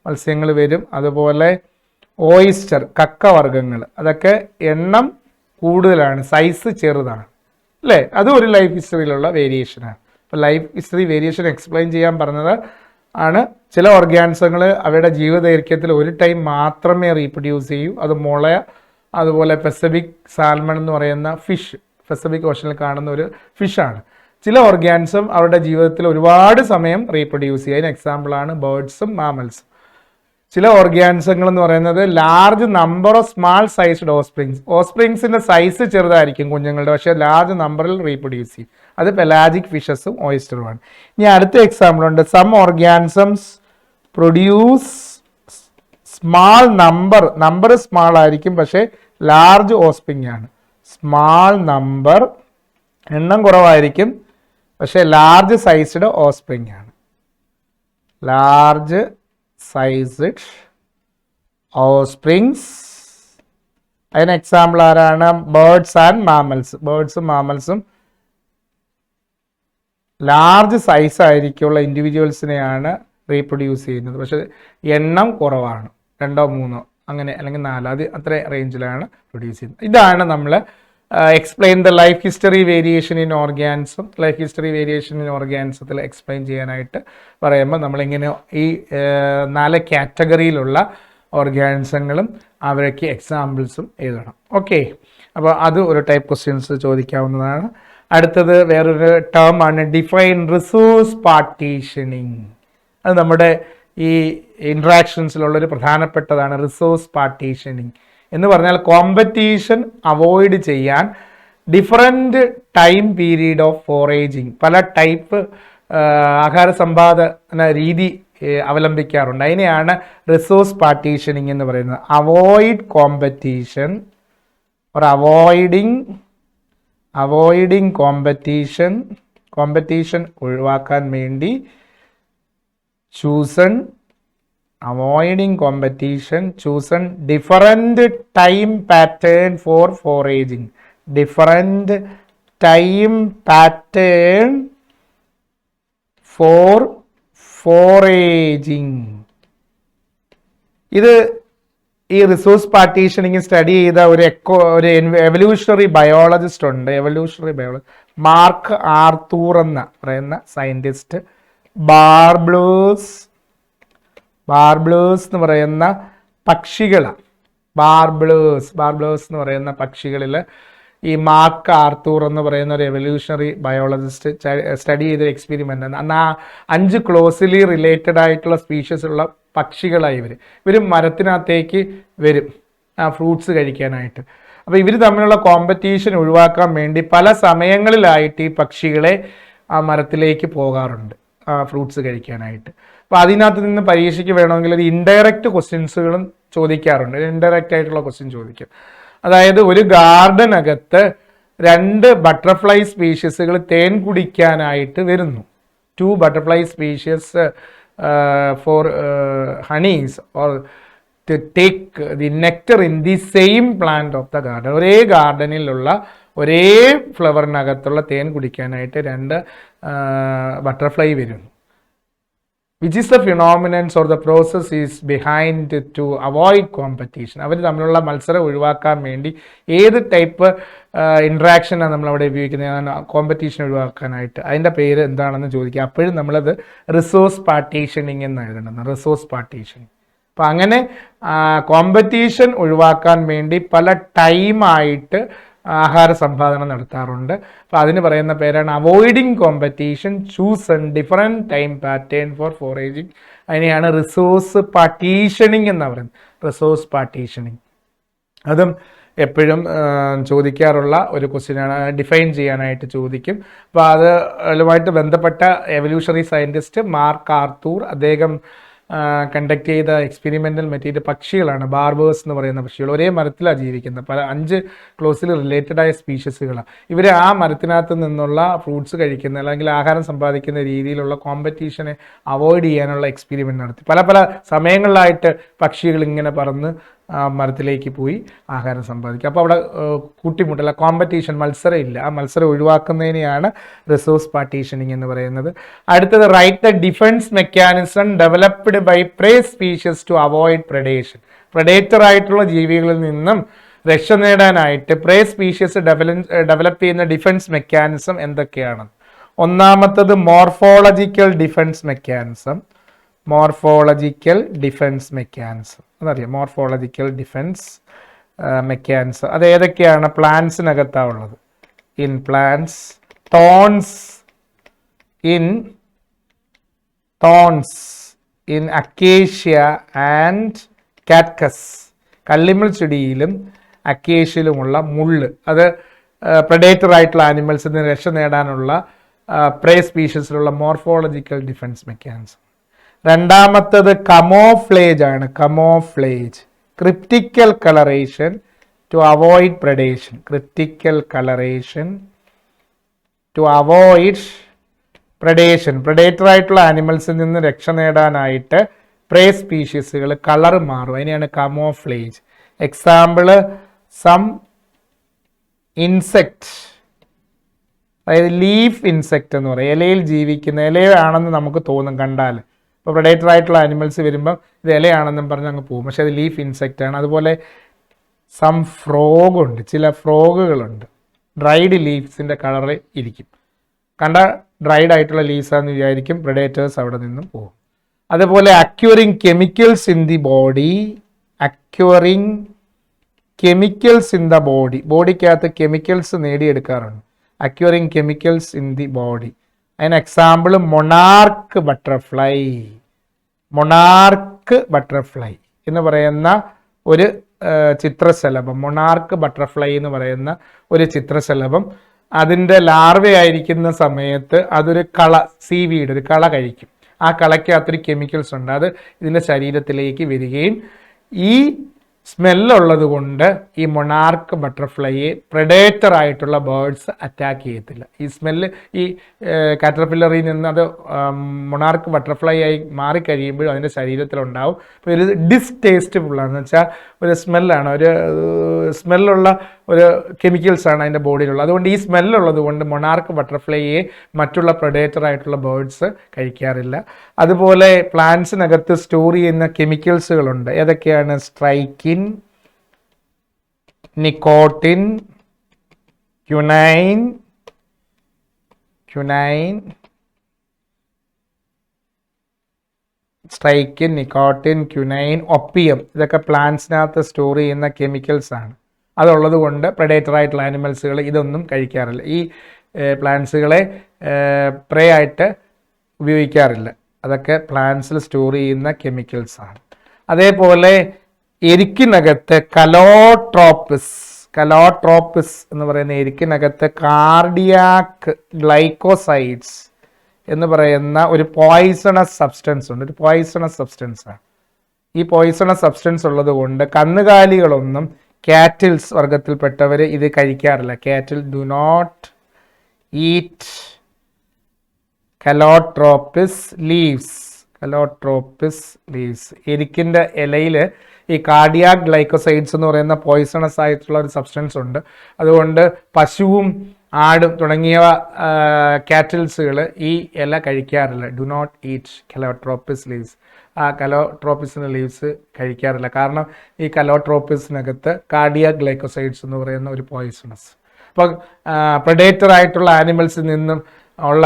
മത്സ്യങ്ങൾ വരും. അതുപോലെ ഓയിസ്റ്റർ, കക്കവർഗ്ഗങ്ങൾ, അതൊക്കെ എണ്ണം കൂടുതലാണ്, സൈസ് ചെറുതാണ്, അല്ലേ? അതും ഒരു ലൈഫ് ഹിസ്റ്ററിയിലുള്ള വേരിയേഷനാണ്. അപ്പോൾ ലൈഫ് ഹിസ്റ്ററി വേരിയേഷൻ എക്സ്പ്ലെയിൻ ചെയ്യാൻ പറഞ്ഞത് ആണ്. ചില ഓർഗാനിസങ്ങൾ അവയുടെ ജീവിതദൈർഘ്യത്തിൽ ഒരു ടൈം മാത്രമേ റീപ്രൊഡ്യൂസ് ചെയ്യൂ. അത് മുള, അതുപോലെ പെസഫിക് സാൽമൺ എന്ന് പറയുന്ന ഫിഷ്, പെസഫിക് ഓഷനിൽ കാണുന്ന ഒരു ഫിഷാണ്. ചില ഓർഗാനിസം അവരുടെ ജീവിതത്തിൽ ഒരുപാട് സമയം റീപ്രൊഡ്യൂസ് ചെയ്യും. അതിന് എക്സാമ്പിളാണ് ബേർഡ്സും മാമൽസും. ചില ഓർഗാനിസങ്ങൾ എന്ന് പറയുന്നത് large number of small sized ഓസ്പ്രിങ്സിന്റെ സൈസ് ചെറുതായിരിക്കും കുഞ്ഞുങ്ങളുടെ, പക്ഷേ ലാർജ് നമ്പറിൽ റീപ്രൊഡ്യൂസ് ചെയ്യും. അത് പെലാജിക് ഫിഷസും ഓയിസ്റ്ററുമാണ്. ഇനി അടുത്ത എക്സാമ്പിൾ ഉണ്ട്. Some organisms produce small number small ആയിരിക്കും, പക്ഷേ ലാർജ് ഓസ്പ്രിങ് ആണ്. സ്മാൾ നമ്പർ, എണ്ണം കുറവായിരിക്കും, പക്ഷേ ലാർജ് സൈസ്ഡ് ഓസ്പ്രിങ് ആണ്. Large sized offsprings. അതിന് എക്സാമ്പിൾ ആരാണ്? Birds and mammals. ബേർഡ്സും മാമൽസും ലാർജ് സൈസ് ആയിരിക്കുള്ള ഇൻഡിവിജ്വൽസിനെയാണ് റീപ്രൊഡ്യൂസ് ചെയ്യുന്നത്, പക്ഷേ എണ്ണം കുറവാണ്, 2 3 അങ്ങനെ, അല്ലെങ്കിൽ 4, അത് അത്ര റേഞ്ചിലാണ് പ്രൊഡ്യൂസ് ചെയ്യുന്നത്. ഇതാണ് നമ്മൾ explain the life history variation in organism. Life history variation in ഓർഗാനിസത്തിൽ എക്സ്പ്ലെയിൻ ചെയ്യാനായിട്ട് പറയുമ്പോൾ നമ്മളിങ്ങനെ ഈ 4 കാറ്റഗറിയിലുള്ള ഓർഗാനിസങ്ങളും അവർക്ക് എക്സാമ്പിൾസും എഴുതണം. ഓക്കെ, അപ്പോൾ അത് ഒരു ടൈപ്പ് ക്വസ്റ്റ്യൻസ് ചോദിക്കാവുന്നതാണ്. അടുത്തത് വേറൊരു ടേം ആണ് ഡിഫൈൻ റിസോഴ്സ് പാർട്ടീഷനിങ്. അത് നമ്മുടെ ഈ ഇൻട്രാക്ഷൻസിലുള്ളൊരു പ്രധാനപ്പെട്ടതാണ് റിസോഴ്സ് പാർട്ടീഷനിങ് എന്ന് പറഞ്ഞാൽ കോമ്പറ്റീഷൻ അവോയ്ഡ് ചെയ്യാൻ ഡിഫറൻറ്റ് ടൈം പീരീഡ് ഓഫ് ഫോറേജിങ്, പല ടൈപ്പ് ആഹാര സമ്പാദന രീതി അവലംബിക്കാറുണ്ട്. അതിനെയാണ് റിസോഴ്സ് പാർട്ടീഷനിങ് എന്ന് പറയുന്നത്. Avoid competition or avoiding competition ഒഴിവാക്കാൻ വേണ്ടി avoiding competition, chosen different time pattern for foraging. Different time pattern for foraging. ഇത് ഈ റിസോഴ്സ് പാർട്ടീഷനിങ് സ്റ്റഡി ചെയ്ത ഒരു എവല്യൂഷണറി ബയോളജിസ്റ്റ് ഉണ്ട്. മാർക്ക് ആർത്തൂർ എന്ന് പറയുന്ന സയൻറ്റിസ്റ്റ് ബാർബ്ലേഴ്സ് എന്ന് പറയുന്ന പക്ഷികളാണ്. ബാർബ്ലേഴ്സ് എന്ന് പറയുന്ന പക്ഷികളിൽ ഈ മാർക്ക് ആർത്തൂർ എന്ന് പറയുന്ന ഒരു എവല്യൂഷണറി ബയോളജിസ്റ്റ് സ്റ്റഡി ചെയ്തൊരു എക്സ്പെരിമെൻ്റ് ആണ്. അന്ന് 5 ക്ലോസ്ലി റിലേറ്റഡ് ആയിട്ടുള്ള സ്പീഷീസ് ഉള്ള പക്ഷികളായി ഇവർ മരത്തിനകത്തേക്ക് വരും ഫ്രൂട്ട്സ് കഴിക്കാനായിട്ട്. അപ്പോൾ ഇവർ തമ്മിലുള്ള കോമ്പറ്റീഷൻ ഒഴിവാക്കാൻ വേണ്ടി പല സമയങ്ങളിലായിട്ട് ഈ പക്ഷികളെ ആ മരത്തിലേക്ക് പോകാറുണ്ട് ഫ്രൂട്ട്സ് കഴിക്കാനായിട്ട്. അപ്പോൾ അതിനകത്ത് നിന്ന് പരീക്ഷയ്ക്ക് വേണമെങ്കിൽ ഒരു ഇൻഡയറക്റ്റ് ക്വസ്റ്റ്യൻസുകളും ചോദിക്കാറുണ്ട്. ഇൻഡയറക്റ്റ് ആയിട്ടുള്ള ക്വസ്റ്റ്യൻ ചോദിക്കും. അതായത് ഒരു ഗാർഡനകത്ത് 2 ബട്ടർഫ്ലൈ സ്പീഷീസുകൾ തേൻ കുടിക്കാനായിട്ട് വരുന്നു. 2 butterfly species for honeys or to take the nectar in the same plant of the garden. ഒരേ ഗാർഡനിലുള്ള ഒരേ ഫ്ലവറിനകത്തുള്ള തേൻ കുടിക്കാനായിട്ട് 2 ബട്ടർഫ്ലൈ വരുന്നു. Which is the phenomenon or the process is behind to avoid competition. അവർ തമ്മിലുള്ള മത്സരം ഒഴിവാക്കാൻ വേണ്ടി ഏത് ടൈപ്പ് ഇൻട്രാക്ഷനാണ് നമ്മളവിടെ ഉപയോഗിക്കുന്നത് കോമ്പറ്റീഷൻ ഒഴിവാക്കാനായിട്ട്? അതിൻ്റെ പേര് എന്താണെന്ന് ചോദിക്കുക. അപ്പോഴും നമ്മളത് റിസോഴ്സ് പാർട്ടീഷനിങ് എന്ന് എഴുതണം. Resource partitioning. അപ്പം അങ്ങനെ കോമ്പറ്റീഷൻ ഒഴിവാക്കാൻ വേണ്ടി പല ടൈമായിട്ട് ആഹാര സമ്പാദനം നടത്താറുണ്ട്. അപ്പോൾ അതിന് പറയുന്ന പേരാണ് avoiding competition, chosen different time pattern for foraging. അതിനെയാണ് റിസോഴ്സ് പാർട്ടീഷനിങ് എന്ന് പറയുന്നത്. Resource partitioning. അതും എപ്പോഴും ചോദിക്കാറുള്ള ഒരു ക്വസ്റ്റ്യനാണ്. ഡിഫൈൻ ചെയ്യാനായിട്ട് ചോദിക്കും. അപ്പോൾ അതുമായിട്ട് ബന്ധപ്പെട്ട എവല്യൂഷണറി സയൻറ്റിസ്റ്റ് മാർക്ക് ആർത്തൂർ അദ്ദേഹം കണ്ടക്ട് ചെയ്ത എക്സ്പെരിമെൻ്റൽ മെറ്റീരിയൽ പക്ഷികളാണ്. ബാർബേഴ്സ് എന്ന് പറയുന്ന പക്ഷികൾ ഒരേ മരത്തിലാണ് ജീവിക്കുന്നത്. 5 ക്ലോസിൽ റിലേറ്റഡ് ആയ സ്പീഷീസുകളാണ്. ഇവർ ആ മരത്തിനകത്ത് നിന്നുള്ള ഫ്രൂട്ട്സ് കഴിക്കുന്ന അല്ലെങ്കിൽ ആഹാരം സമ്പാദിക്കുന്ന രീതിയിലുള്ള കോമ്പറ്റീഷനെ അവോയ്ഡ് ചെയ്യാനുള്ള എക്സ്പെരിമെൻ്റ് നടത്തി. പല സമയങ്ങളിലായിട്ട് പക്ഷികൾ ഇങ്ങനെ പറന്ന് മരത്തിലേക്ക് പോയി ആഹാരം സമ്പാദിക്കുക. അപ്പോൾ അവിടെ കൂട്ടിമുട്ടല്ല, കോമ്പറ്റീഷൻ, മത്സരം ഇല്ല. ആ മത്സരം ഒഴിവാക്കുന്നതിനെയാണ് റിസോഴ്സ് പാർട്ടീഷനിങ് എന്ന് പറയുന്നത്. അടുത്തത് write the defence mechanism developed by prey species to avoid predation. Predator ആയിട്ടുള്ള ജീവികളിൽ നിന്നും രക്ഷ നേടാനായിട്ട് പ്രേ സ്പീഷീസ് ഡെവലപ്പ് ചെയ്യുന്ന ഡിഫൻസ് മെക്കാനിസം എന്തൊക്കെയാണ്? ഒന്നാമത്തത് morphological defence mechanism. Morphological defence mechanism എന്നറിയാം. മോർഫോളജിക്കൽ ഡിഫൻസ് മെക്കാനിസം അത് ഏതൊക്കെയാണ്? പ്ലാന്റ്സിനകത്താണുള്ളത്. In plants, thorns in acacia and cactus. കള്ളിമുൾ ചെടിയിലും അക്കേഷ്യയിലുമുള്ള മുള്ള്, അത് പ്രഡേറ്റർ ആയിട്ടുള്ള ആനിമൽസിൽ നിന്ന് രക്ഷ നേടാനുള്ള പ്രേ സ്പീഷീസിലുള്ള മോർഫോളജിക്കൽ ഡിഫൻസ് മെക്കാനിസം. രണ്ടാമത്തത് കമോഫ്ലേജ് ആണ്. Camouflage, ക്രിപ്റ്റിക്കൽ colouration to avoid predation. Cryptical colouration to avoid predation. Predator ആയിട്ടുള്ള ആനിമൽസിൽ നിന്ന് രക്ഷ നേടാനായിട്ട് പ്രേ സ്പീഷീസുകൾ കളർ മാറും. അതിനെയാണ് കമോഫ്ലേജ്. എക്സാമ്പിള് സം ഇൻസെക്റ്റ്, അതായത് ലീഫ് ഇൻസെക്റ്റ് എന്ന് പറയും. ഇലയിൽ ജീവിക്കുന്ന, ഇലയാണെന്ന് നമുക്ക് തോന്നും കണ്ടാൽ. ഇപ്പോൾ പ്രഡേറ്റർ ആയിട്ടുള്ള ആനിമൽസ് വരുമ്പം ഇത് ഇലയാണെന്നും പറഞ്ഞ് അങ്ങ് പോകും, പക്ഷെ അത് ലീഫ് ഇൻസെക്റ്റ് ആണ്. അതുപോലെ സം ഫ്രോഗുണ്ട്, ചില ഫ്രോഗുകളുണ്ട് ഡ്രൈഡ് ലീവ്സിൻ്റെ കളറിൽ ഇരിക്കും. കണ്ട ഡ്രൈഡ് ആയിട്ടുള്ള ലീവ്സാന്ന് വിചാരിക്കും, പ്രഡേറ്റേഴ്സ് അവിടെ നിന്നും പോകും. അതുപോലെ acquiring chemicals in the body. Acquiring chemicals in the body, ബോഡിക്കകത്ത് കെമിക്കൽസ് നേടിയെടുക്കാറുണ്ട്. Acquiring chemicals in the body. അതിന് example monarch butterfly. Monarch butterfly എന്ന് പറയുന്ന ഒരു ചിത്രശലഭം, മൊണാർക്ക് ബട്ടർഫ്ലൈ എന്ന് പറയുന്ന ഒരു ചിത്രശലഭം, അതിൻ്റെ ലാർവയായിരിക്കുന്ന സമയത്ത് അതൊരു കള, സീവീഡ്, ഒരു കള കഴിക്കും. ആ കളയ്ക്കകത്തൊരു കെമിക്കൽസ് ഉണ്ട്, അത് ഇതിൻ്റെ ശരീരത്തിലേക്ക് വരികയും ഈ സ്മെല്ലുള്ളത് കൊണ്ട് ഈ മൊണാർക്ക് ബട്ടർഫ്ലൈയെ പ്രഡേറ്റർ ആയിട്ടുള്ള ബേർഡ്സ് അറ്റാക്ക് ചെയ്യത്തില്ല. ഈ സ്മെല്ല് ഈ കാറ്റർപില്ലറിൽ നിന്ന് അത് മൊണാർക്ക് ബട്ടർഫ്ലൈ ആയി മാറിക്കഴിയുമ്പോഴും അതിൻ്റെ ശരീരത്തിലുണ്ടാവും. അപ്പോൾ ഒരു ഡിസ്റ്റേസ്റ്റബിളാണെന്ന് വെച്ചാൽ ഒരു സ്മെല്ലാണ്, ഒരു സ്മെല്ലുള്ള ഒരു കെമിക്കൽസാണ് അതിൻ്റെ ബോഡിയിലുള്ളത്. അതുകൊണ്ട് ഈ സ്മെല്ലുള്ളത് കൊണ്ട് മൊണാർക്ക് ബട്ടർഫ്ലൈയെ മറ്റുള്ള പ്രഡേറ്റർ ആയിട്ടുള്ള ബേർഡ്സ് കഴിക്കാറില്ല. അതുപോലെ പ്ലാന്റ്സിനകത്ത് സ്റ്റോർ ചെയ്യുന്ന കെമിക്കൽസുകളുണ്ട്. ഏതൊക്കെയാണ്? Strychnine, nicotine, quinine, strychnine, nicotine, quinine, opium. ഇതൊക്കെ പ്ലാന്റ്സിനകത്ത് സ്റ്റോർ ചെയ്യുന്ന കെമിക്കൽസ് ആണ്. അതുള്ളത് കൊണ്ട് പ്രഡേറ്റർ ആയിട്ടുള്ള ആനിമൽസുകൾ ഇതൊന്നും കഴിക്കാറില്ല. ഈ പ്ലാന്റ്സുകളെ പ്രേ ആയിട്ട് ഉപയോഗിക്കാറില്ല. അതൊക്കെ പ്ലാന്റ്സിൽ സ്റ്റോർ ചെയ്യുന്ന കെമിക്കൽസ് ആണ്. അതേപോലെ എരിക്കിനകത്ത് കലോട്രോപ്പിസ് എന്ന് പറയുന്ന എരിക്കിനകത്ത് കാർഡിയാക് ഗ്ലൈക്കോസൈഡ്സ് എന്ന് പറയുന്ന ഒരു പോയിസണസ് സബ്സ്റ്റൻസ് ഉണ്ട്. ഒരു പോയിസണസ് സബ്സ്റ്റൻസ് ആണ്. ഈ പോയിസണസ് സബ്സ്റ്റൻസ് ഉള്ളത് കൊണ്ട് കന്നുകാലികളൊന്നും, കാറ്റിൽസ് വർഗത്തിൽപ്പെട്ടവർ ഇത് കഴിക്കാറില്ല. കാറ്റിൽ do not eat calotropis leaves. എരിക്കിൻ്റെ ഇലയിൽ ഈ കാർഡിയാക് ഗ്ലൈക്കോസൈഡ്സ് എന്ന് പറയുന്ന പോയിസണസ് ആയിട്ടുള്ള ഒരു സബ്സ്റ്റൻസ് ഉണ്ട്. അതുകൊണ്ട് പശുവും ആടും തുടങ്ങിയവ കാറ്റിൽസുകൾ ഈ ഇല കഴിക്കാറില്ല. Do not eat calotropis leaves. ആ കലോട്രോപ്പിസിൻ്റെ ലീവ്സ് കഴിക്കാറില്ല. കാരണം ഈ കലോട്രോപ്പിസിനകത്ത് കാർഡിയാക് ഗ്ലൈക്കോസൈഡ്സ് എന്ന് പറയുന്ന ഒരു പോയിസണസ്. അപ്പോൾ പ്രഡേറ്റർ ആയിട്ടുള്ള ആനിമൽസിൽ നിന്നും ഉള്ള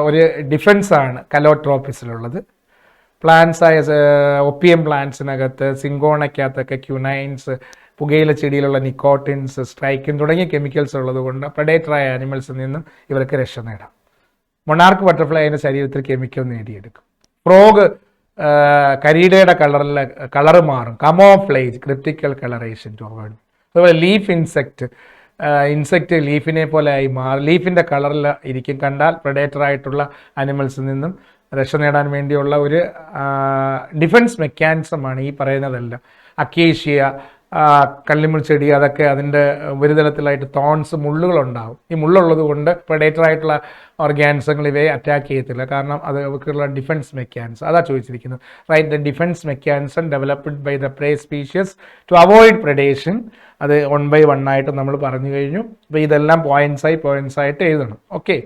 ഒരു ഡിഫൻസാണ് കലോട്രോപ്പിസിലുള്ളത്. പ്ലാന്റ്സ് ആയ ഒപ്പിയം പ്ലാന്റ്സിനകത്ത്, സിങ്കോണയ്ക്കകത്തൊക്കെ ക്യുനൈൻസ്, പുകയില ചെടിയിലുള്ള നിക്കോട്ടിൻസ്, സ്ട്രൈക്കിൻ തുടങ്ങിയ കെമിക്കൽസ് ഉള്ളത് കൊണ്ട് പ്രഡേറ്ററായ ആനിമൽസിൽ നിന്നും ഇവർക്ക് രക്ഷ നേടാം. മൊണാർക്ക് ബട്ടർഫ്ലൈ അതിൻ്റെ ശരീരത്തിൽ കെമിക്കൽ നേടിയെടുക്കും. ഫ്രോഗ് കരിയിലയുടെ കളറ് മാറും. കമോഫ്ലേജ്, ക്രിപ്റ്റിക്കൽ കളറേഷൻ ടു അവോയ്ഡ്. അതുപോലെ ലീഫ് ഇൻസെക്റ്റ് ലീഫിനെ പോലെ ആയി മാറും, ലീഫിൻ്റെ കളറിൽ ഇരിക്കും. കണ്ടാൽ പ്രെഡേറ്റർ ആയിട്ടുള്ള അനിമൽസിൽ നിന്നും രക്ഷ നേടാൻ വേണ്ടിയുള്ള ഒരു ഡിഫൻസ് മെക്കാനിസമാണ് ഈ പറയുന്നതെല്ലാം. അക്കേഷ്യ, കള്ളിമുൾ ചെടി, അതൊക്കെ അതിൻ്റെ ഉപരിതലത്തിലായിട്ട് തോൺസ്, മുള്ളുകളുണ്ടാവും. ഈ മുള്ളുള്ളത് കൊണ്ട് പ്രെഡേറ്റർ ആയിട്ടുള്ള ഓർഗാനിസങ്ങൾ ഇവയെ അറ്റാക്ക് ചെയ്യത്തില്ല, കാരണം അത് അവർക്കുള്ള ഡിഫൻസ് മെക്കാനിസം. അതാ ചോദിച്ചിരിക്കുന്നത്. Write, the defence mechanism developed by the prey species to avoid predation. അത് 1 by 1 ആയിട്ട് നമ്മൾ പറഞ്ഞു കഴിഞ്ഞു. അപ്പോൾ ഇതെല്ലാം പോയിന്റ്സ് ആയിട്ട് എഴുതണം. ഓക്കെ,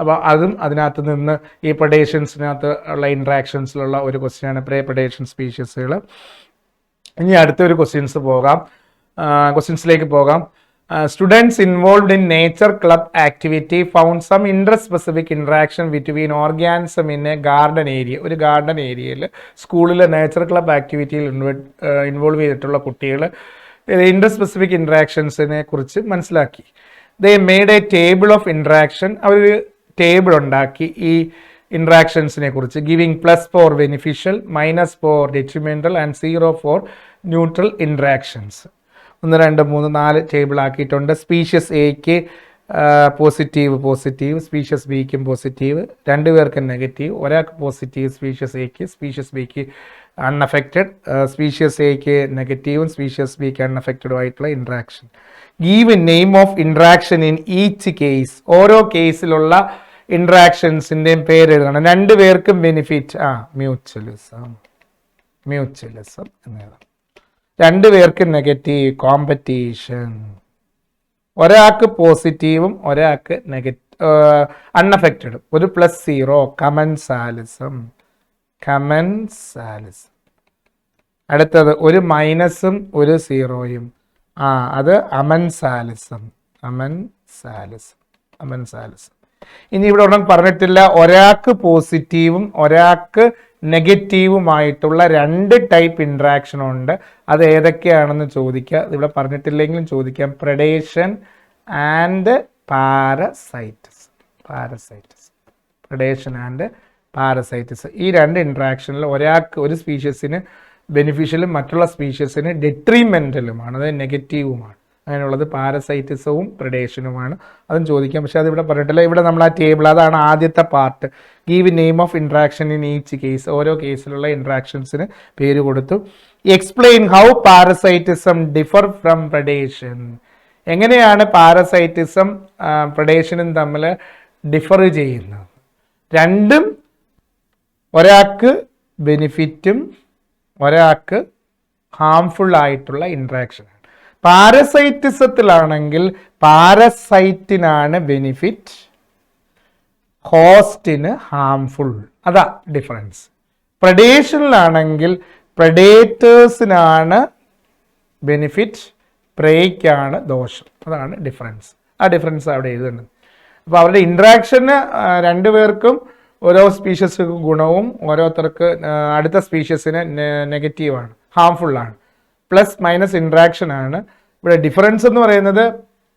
അപ്പോൾ അതും അതിനകത്ത് നിന്ന് ഈ പ്രഡേഷൻസിനകത്ത് ഉള്ള ഇൻട്രാക്ഷൻസിലുള്ള ഒരു ക്വസ്റ്റ്യനാണ് പ്രേ പ്രഡേഷൻ സ്പീഷ്യസുകൾ. ഇനി അടുത്തൊരു ക്വസ്റ്റ്യൻസിലേക്ക് പോകാം. Students involved in nature club activity found some interest specific interaction between organism in a garden area. ഒരു ഗാർഡൻ ഏരിയയിൽ സ്കൂളിലെ നേച്ചർ ക്ലബ് ആക്ടിവിറ്റിയിൽ ഇൻവോൾവ് ചെയ്തിട്ടുള്ള കുട്ടികൾ ഇൻട്രസ്റ്റ് സ്പെസിഫിക് ഇൻട്രാക്ഷൻസിനെ കുറിച്ച് മനസ്സിലാക്കി. They made a table of interaction. അവർ ടേബിൾ ഉണ്ടാക്കി ഈ ഇൻട്രാക്ഷൻസിനെ കുറിച്ച്. Giving +, for beneficial, -, for detrimental and 0 for neutral interactions. 1, 2, 3, 4 table ആക്കിയിട്ടുണ്ട്. സ്പീഷ്യസ് എക്ക് പോസിറ്റീവ്, സ്പീഷ്യസ് ബിക്കും പോസിറ്റീവ്, 2 പേർക്ക് നെഗറ്റീവ്, ഒരാൾക്ക് പോസിറ്റീവ് സ്പീഷ്യസ് എക്ക്, സ്പീഷ്യസ് ബിക്ക് അൺഅഫക്റ്റഡ്, സ്പീഷ്യസ് എക്ക് നെഗറ്റീവും സ്പീഷ്യസ് ബിക്ക് അൺഅഫക്റ്റഡും ആയിട്ടുള്ള interaction. Give name of interaction in each case. ഓരോ കേസിലുള്ള ഇൻട്രാക്ഷൻസിൻ്റെയും പേര് എഴുതണം. 2 പേർക്കും ബെനിഫിറ്റ്, മ്യൂച്വലിസം എന്നെഴുതാം. 2 പേർക്ക് നെഗറ്റീവ്, കോമ്പറ്റീഷൻ. ഒരാൾക്ക് പോസിറ്റീവും ഒരാൾക്ക് അൺഅഫക്റ്റഡും. ഒരു +0, കമൻസാലിസം. അടുത്തത് ഒരു മൈനസും ഒരു 0യും, അത് അമൻസാലിസം. ഇനി ഇവിടെ ഒന്നും പറഞ്ഞിട്ടില്ല. ഒരാൾക്ക് പോസിറ്റീവും ഒരാൾക്ക് നെഗറ്റീവുമായിട്ടുള്ള 2 ടൈപ്പ് ഇൻട്രാക്ഷൻ ഉണ്ട്. അത് ഏതൊക്കെയാണെന്ന് ചോദിക്കുക. ഇവിടെ പറഞ്ഞിട്ടില്ലെങ്കിലും ചോദിക്കാം. Predation and പാരസൈറ്റിസ്. Predation and പാരസൈറ്റിസ്. ഈ 2 ഇൻട്രാക്ഷനിൽ ഒരാൾക്ക്, ഒരു സ്പീഷ്യസിന് ബെനിഫിഷ്യലും മറ്റുള്ള സ്പീഷ്യസിന് ഡെട്രിമെൻ്റലുമാണ്, അതായത് നെഗറ്റീവുമാണ്. അങ്ങനെയുള്ളത് പാരസൈറ്റിസവും പ്രഡേഷനുമാണ്. അതും ചോദിക്കാം, പക്ഷെ അതിവിടെ പറഞ്ഞിട്ടില്ല. ഇവിടെ നമ്മൾ ആ ടേബിൾ, അതാണ് ആദ്യത്തെ part. Give name of interaction in each case. ഓരോ കേസിലുള്ള ഇൻട്രാക്ഷൻസിന് പേര് കൊടുത്തു. Explain how parasitism differ from predation. എങ്ങനെയാണ് പാരസൈറ്റിസം പ്രഡേഷനും തമ്മിൽ ഡിഫർ ചെയ്യുന്നത്? 2 ഒരാൾക്ക് ബെനിഫിറ്റും ഒരാൾക്ക് ഹാംഫുൾ ആയിട്ടുള്ള ഇൻട്രാക്ഷനാണ്. പാരസൈറ്റിസത്തിലാണെങ്കിൽ പാരസൈറ്റിനാണ് ബെനിഫിറ്റ്, ഹോസ്റ്റിന് ഹാംഫുൾ. അതാ ഡിഫറൻസ്. പ്രഡേഷനിലാണെങ്കിൽ പ്രഡേറ്റേഴ്സിനാണ് ബെനിഫിറ്റ്, പ്രേയ്ക്കാണ് ദോഷം. അതാണ് ഡിഫറൻസ്. ആ ഡിഫറൻസ് അവിടെ എഴുതുന്നത്. അപ്പോൾ അവരുടെ ഇൻട്രാക്ഷന് 2 പേർക്കും ഓരോ സ്പീഷ്യസ് ഗുണവും ഓരോരുത്തർക്ക് അടുത്ത സ്പീഷ്യസിന് നെഗറ്റീവാണ്, ഹാംഫുള്ളാണ്. +- ഇൻട്രാക്ഷൻ ആണ് ഇവിടെ ഡിഫറൻസ് എന്ന് പറയുന്നത്.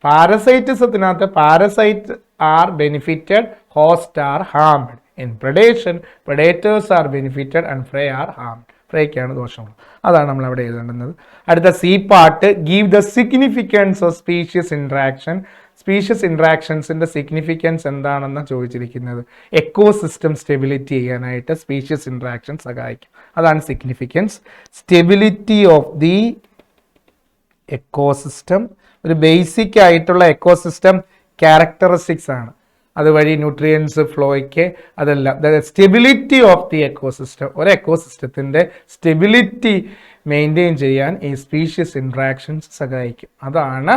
പാരസൈറ്റിസത്തിനകത്ത് parasite are benefited, host are harmed. In predation predators are benefited and prey are harmed. പ്രേയ്ക്കാണ് ദോഷമുള്ളത്. അതാണ് നമ്മൾ അവിടെ എഴുതേണ്ടുന്നത്. അടുത്ത C part. Give the significance of species interaction. Species ഇൻട്രാക്ഷൻസിൻ്റെ സിഗ്നിഫിക്കൻസ് എന്താണെന്ന് ചോദിച്ചിരിക്കുന്നത്. എക്കോസിസ്റ്റം സ്റ്റെബിലിറ്റി ചെയ്യാനായിട്ട് സ്പീഷ്യസ് ഇൻട്രാക്ഷൻ സഹായിക്കും. അതാണ് significance. Stability of the ecosystem. ഒരു ബേസിക് ആയിട്ടുള്ള എക്കോസിസ്റ്റം ക്യാരക്ടറിസ്റ്റിക്സ് ആണ്. അതുവഴി ന്യൂട്രിയൻസ് ഫ്ലോയ്ക്ക് അതെല്ലാം. Stability of the ecosystem. ഒരു എക്കോസിസ്റ്റത്തിൻ്റെ സ്റ്റെബിലിറ്റി മെയിൻറ്റെയിൻ ചെയ്യാൻ ഈ സ്പീഷ്യസ് ഇൻട്രാക്ഷൻസ് സഹായിക്കും. അതാണ്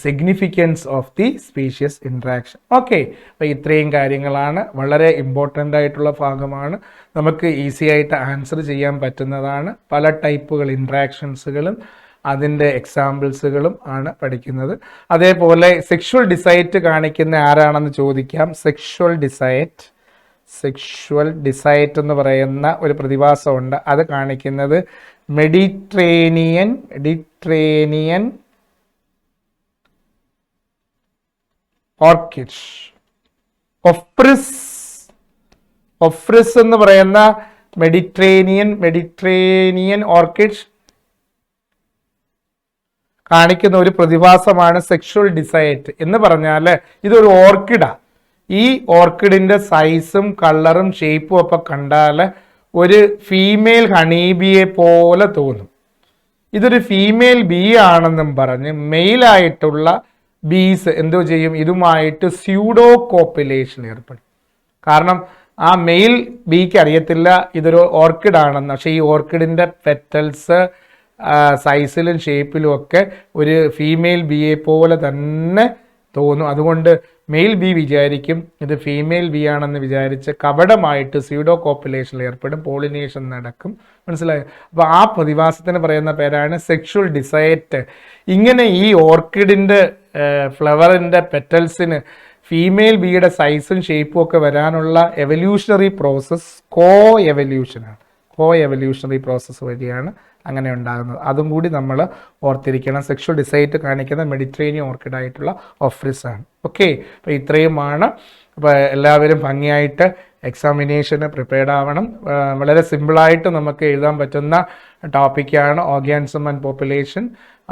significance of the species interaction. Okay, അപ്പോൾ ഇത്രയും കാര്യങ്ങളാണ്. വളരെ ഇമ്പോർട്ടൻ്റ് ആയിട്ടുള്ള ഭാഗമാണ്. നമുക്ക് ഈസി ആയിട്ട് ആൻസർ ചെയ്യാൻ പറ്റുന്നതാണ്. പല ടൈപ്പുകൾ ഇൻട്രാക്ഷൻസുകളും അതിൻ്റെ എക്സാമ്പിൾസുകളും ആണ് പഠിക്കുന്നത്. അതേപോലെ സെക്ഷുവൽ ഡിസൈറ്റ് കാണിക്കുന്ന ആരാണെന്ന് ചോദിക്കാം. സെക്ഷുവൽ ഡിസൈറ്റ് എന്ന് പറയുന്ന ഒരു പ്രതിഭാസമുണ്ട്. അത് കാണിക്കുന്നത് മെഡിറ്ററേനിയൻ ഓർക്കിഡ്. ഒഫ്രിസ് എന്ന് പറയുന്ന മെഡിറ്ററേനിയൻ ഓർക്കിഡ് കാണിക്കുന്ന ഒരു പ്രതിഭാസമാണ് സെക്ഷുവൽ ഡിസൈറ്റ്. എന്ന് പറഞ്ഞാൽ ഇതൊരു ഓർക്കിഡാണ്. ഈ ഓർക്കിഡിന്റെ സൈസും കളറും ഷേപ്പും ഒക്കെ കണ്ടാൽ ഒരു ഫീമെയിൽ ഹണീബിയെ പോലെ തോന്നും. ഇതൊരു ഫീമെയിൽ ബീ ആണെന്നും പറഞ്ഞ് മെയിലായിട്ടുള്ള ബീസ് എന്തോ ചെയ്യും, ഇതുമായിട്ട് സ്യൂഡോ കോപ്പുലേഷൻ ഏർപ്പെടും. കാരണം ആ മെയിൽ ബീക്ക് അറിയത്തില്ല ഇതൊരു ഓർക്കിഡ് ആണെന്ന്. പക്ഷേ ഈ ഓർക്കിഡിൻ്റെ പെറ്റൽസ് സൈസിലും ഷേപ്പിലും ഒക്കെ ഒരു ഫീമെയിൽ ബീയെ പോലെ തന്നെ തോന്നും. അതുകൊണ്ട് മെയിൽ ബി വിചാരിക്കും ഇത് ഫീമെയിൽ ബി ആണെന്ന് വിചാരിച്ച് കപടമായിട്ട് സ്യൂഡോ കോപ്പുലേഷനിൽ ഏർപ്പെടും, പോളിനേഷൻ നടക്കും. മനസ്സിലായോ? അപ്പോൾ ആ പ്രതിഭാസത്തിന് പറയുന്ന പേരാണ് സെക്ഷുവൽ ഡിസൈറ്റ്. ഇങ്ങനെ ഈ ഓർക്കിഡിൻ്റെ ഫ്ലവറിൻ്റെ പെറ്റൽസിന് ഫീമെയിൽ ബിയുടെ സൈസും ഷേപ്പും ഒക്കെ വരാനുള്ള എവല്യൂഷണറി പ്രോസസ്സ് കോ എവല്യൂഷണറി പ്രോസസ്സ് വഴിയാണ് അങ്ങനെ ഉണ്ടാകുന്നത്. അതും കൂടി നമ്മൾ ഓർത്തിരിക്കണം. സെക്ഷുവൽ ഡിസൈറ്റ് കാണിക്കുന്ന മെഡിറ്ററേനിയൻ ഓർക്കിഡായിട്ടുള്ള ഓഫ്രിസ് ആണ്. ഓക്കെ, അപ്പോൾ ഇത്രയുമാണ്. അപ്പോൾ എല്ലാവരും ഭംഗിയായിട്ട് എക്സാമിനേഷന് പ്രിപ്പയർഡ് ആവണം. വളരെ സിമ്പിളായിട്ട് നമുക്ക് എഴുതാൻ പറ്റുന്ന ടോപ്പിക്കാണ് ഓർഗാനിസം ആൻഡ് പോപ്പുലേഷൻ.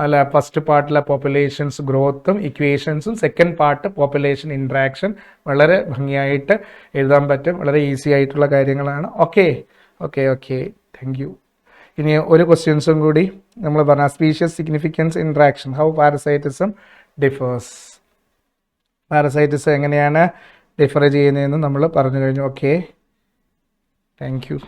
അല്ല, ഫസ്റ്റ് പാർട്ടിലെ പോപ്പുലേഷൻസ് ഗ്രോത്തും ഇക്വേഷൻസും, സെക്കൻഡ് പാർട്ട് പോപ്പുലേഷൻ ഇൻട്രാക്ഷൻ. വളരെ ഭംഗിയായിട്ട് എഴുതാൻ പറ്റും. വളരെ ഈസി ആയിട്ടുള്ള കാര്യങ്ങളാണ്. Okay, thank you. ഇനി ഒരു ക്വസ്റ്റ്യൻസും കൂടി നമ്മൾ പറഞ്ഞ species significance interaction, how parasitism differs. Parasitism എങ്ങനെയാണ് ഡിഫർ ചെയ്യുന്നതെന്ന് നമ്മൾ പറഞ്ഞു കഴിഞ്ഞു. Okay, thank U.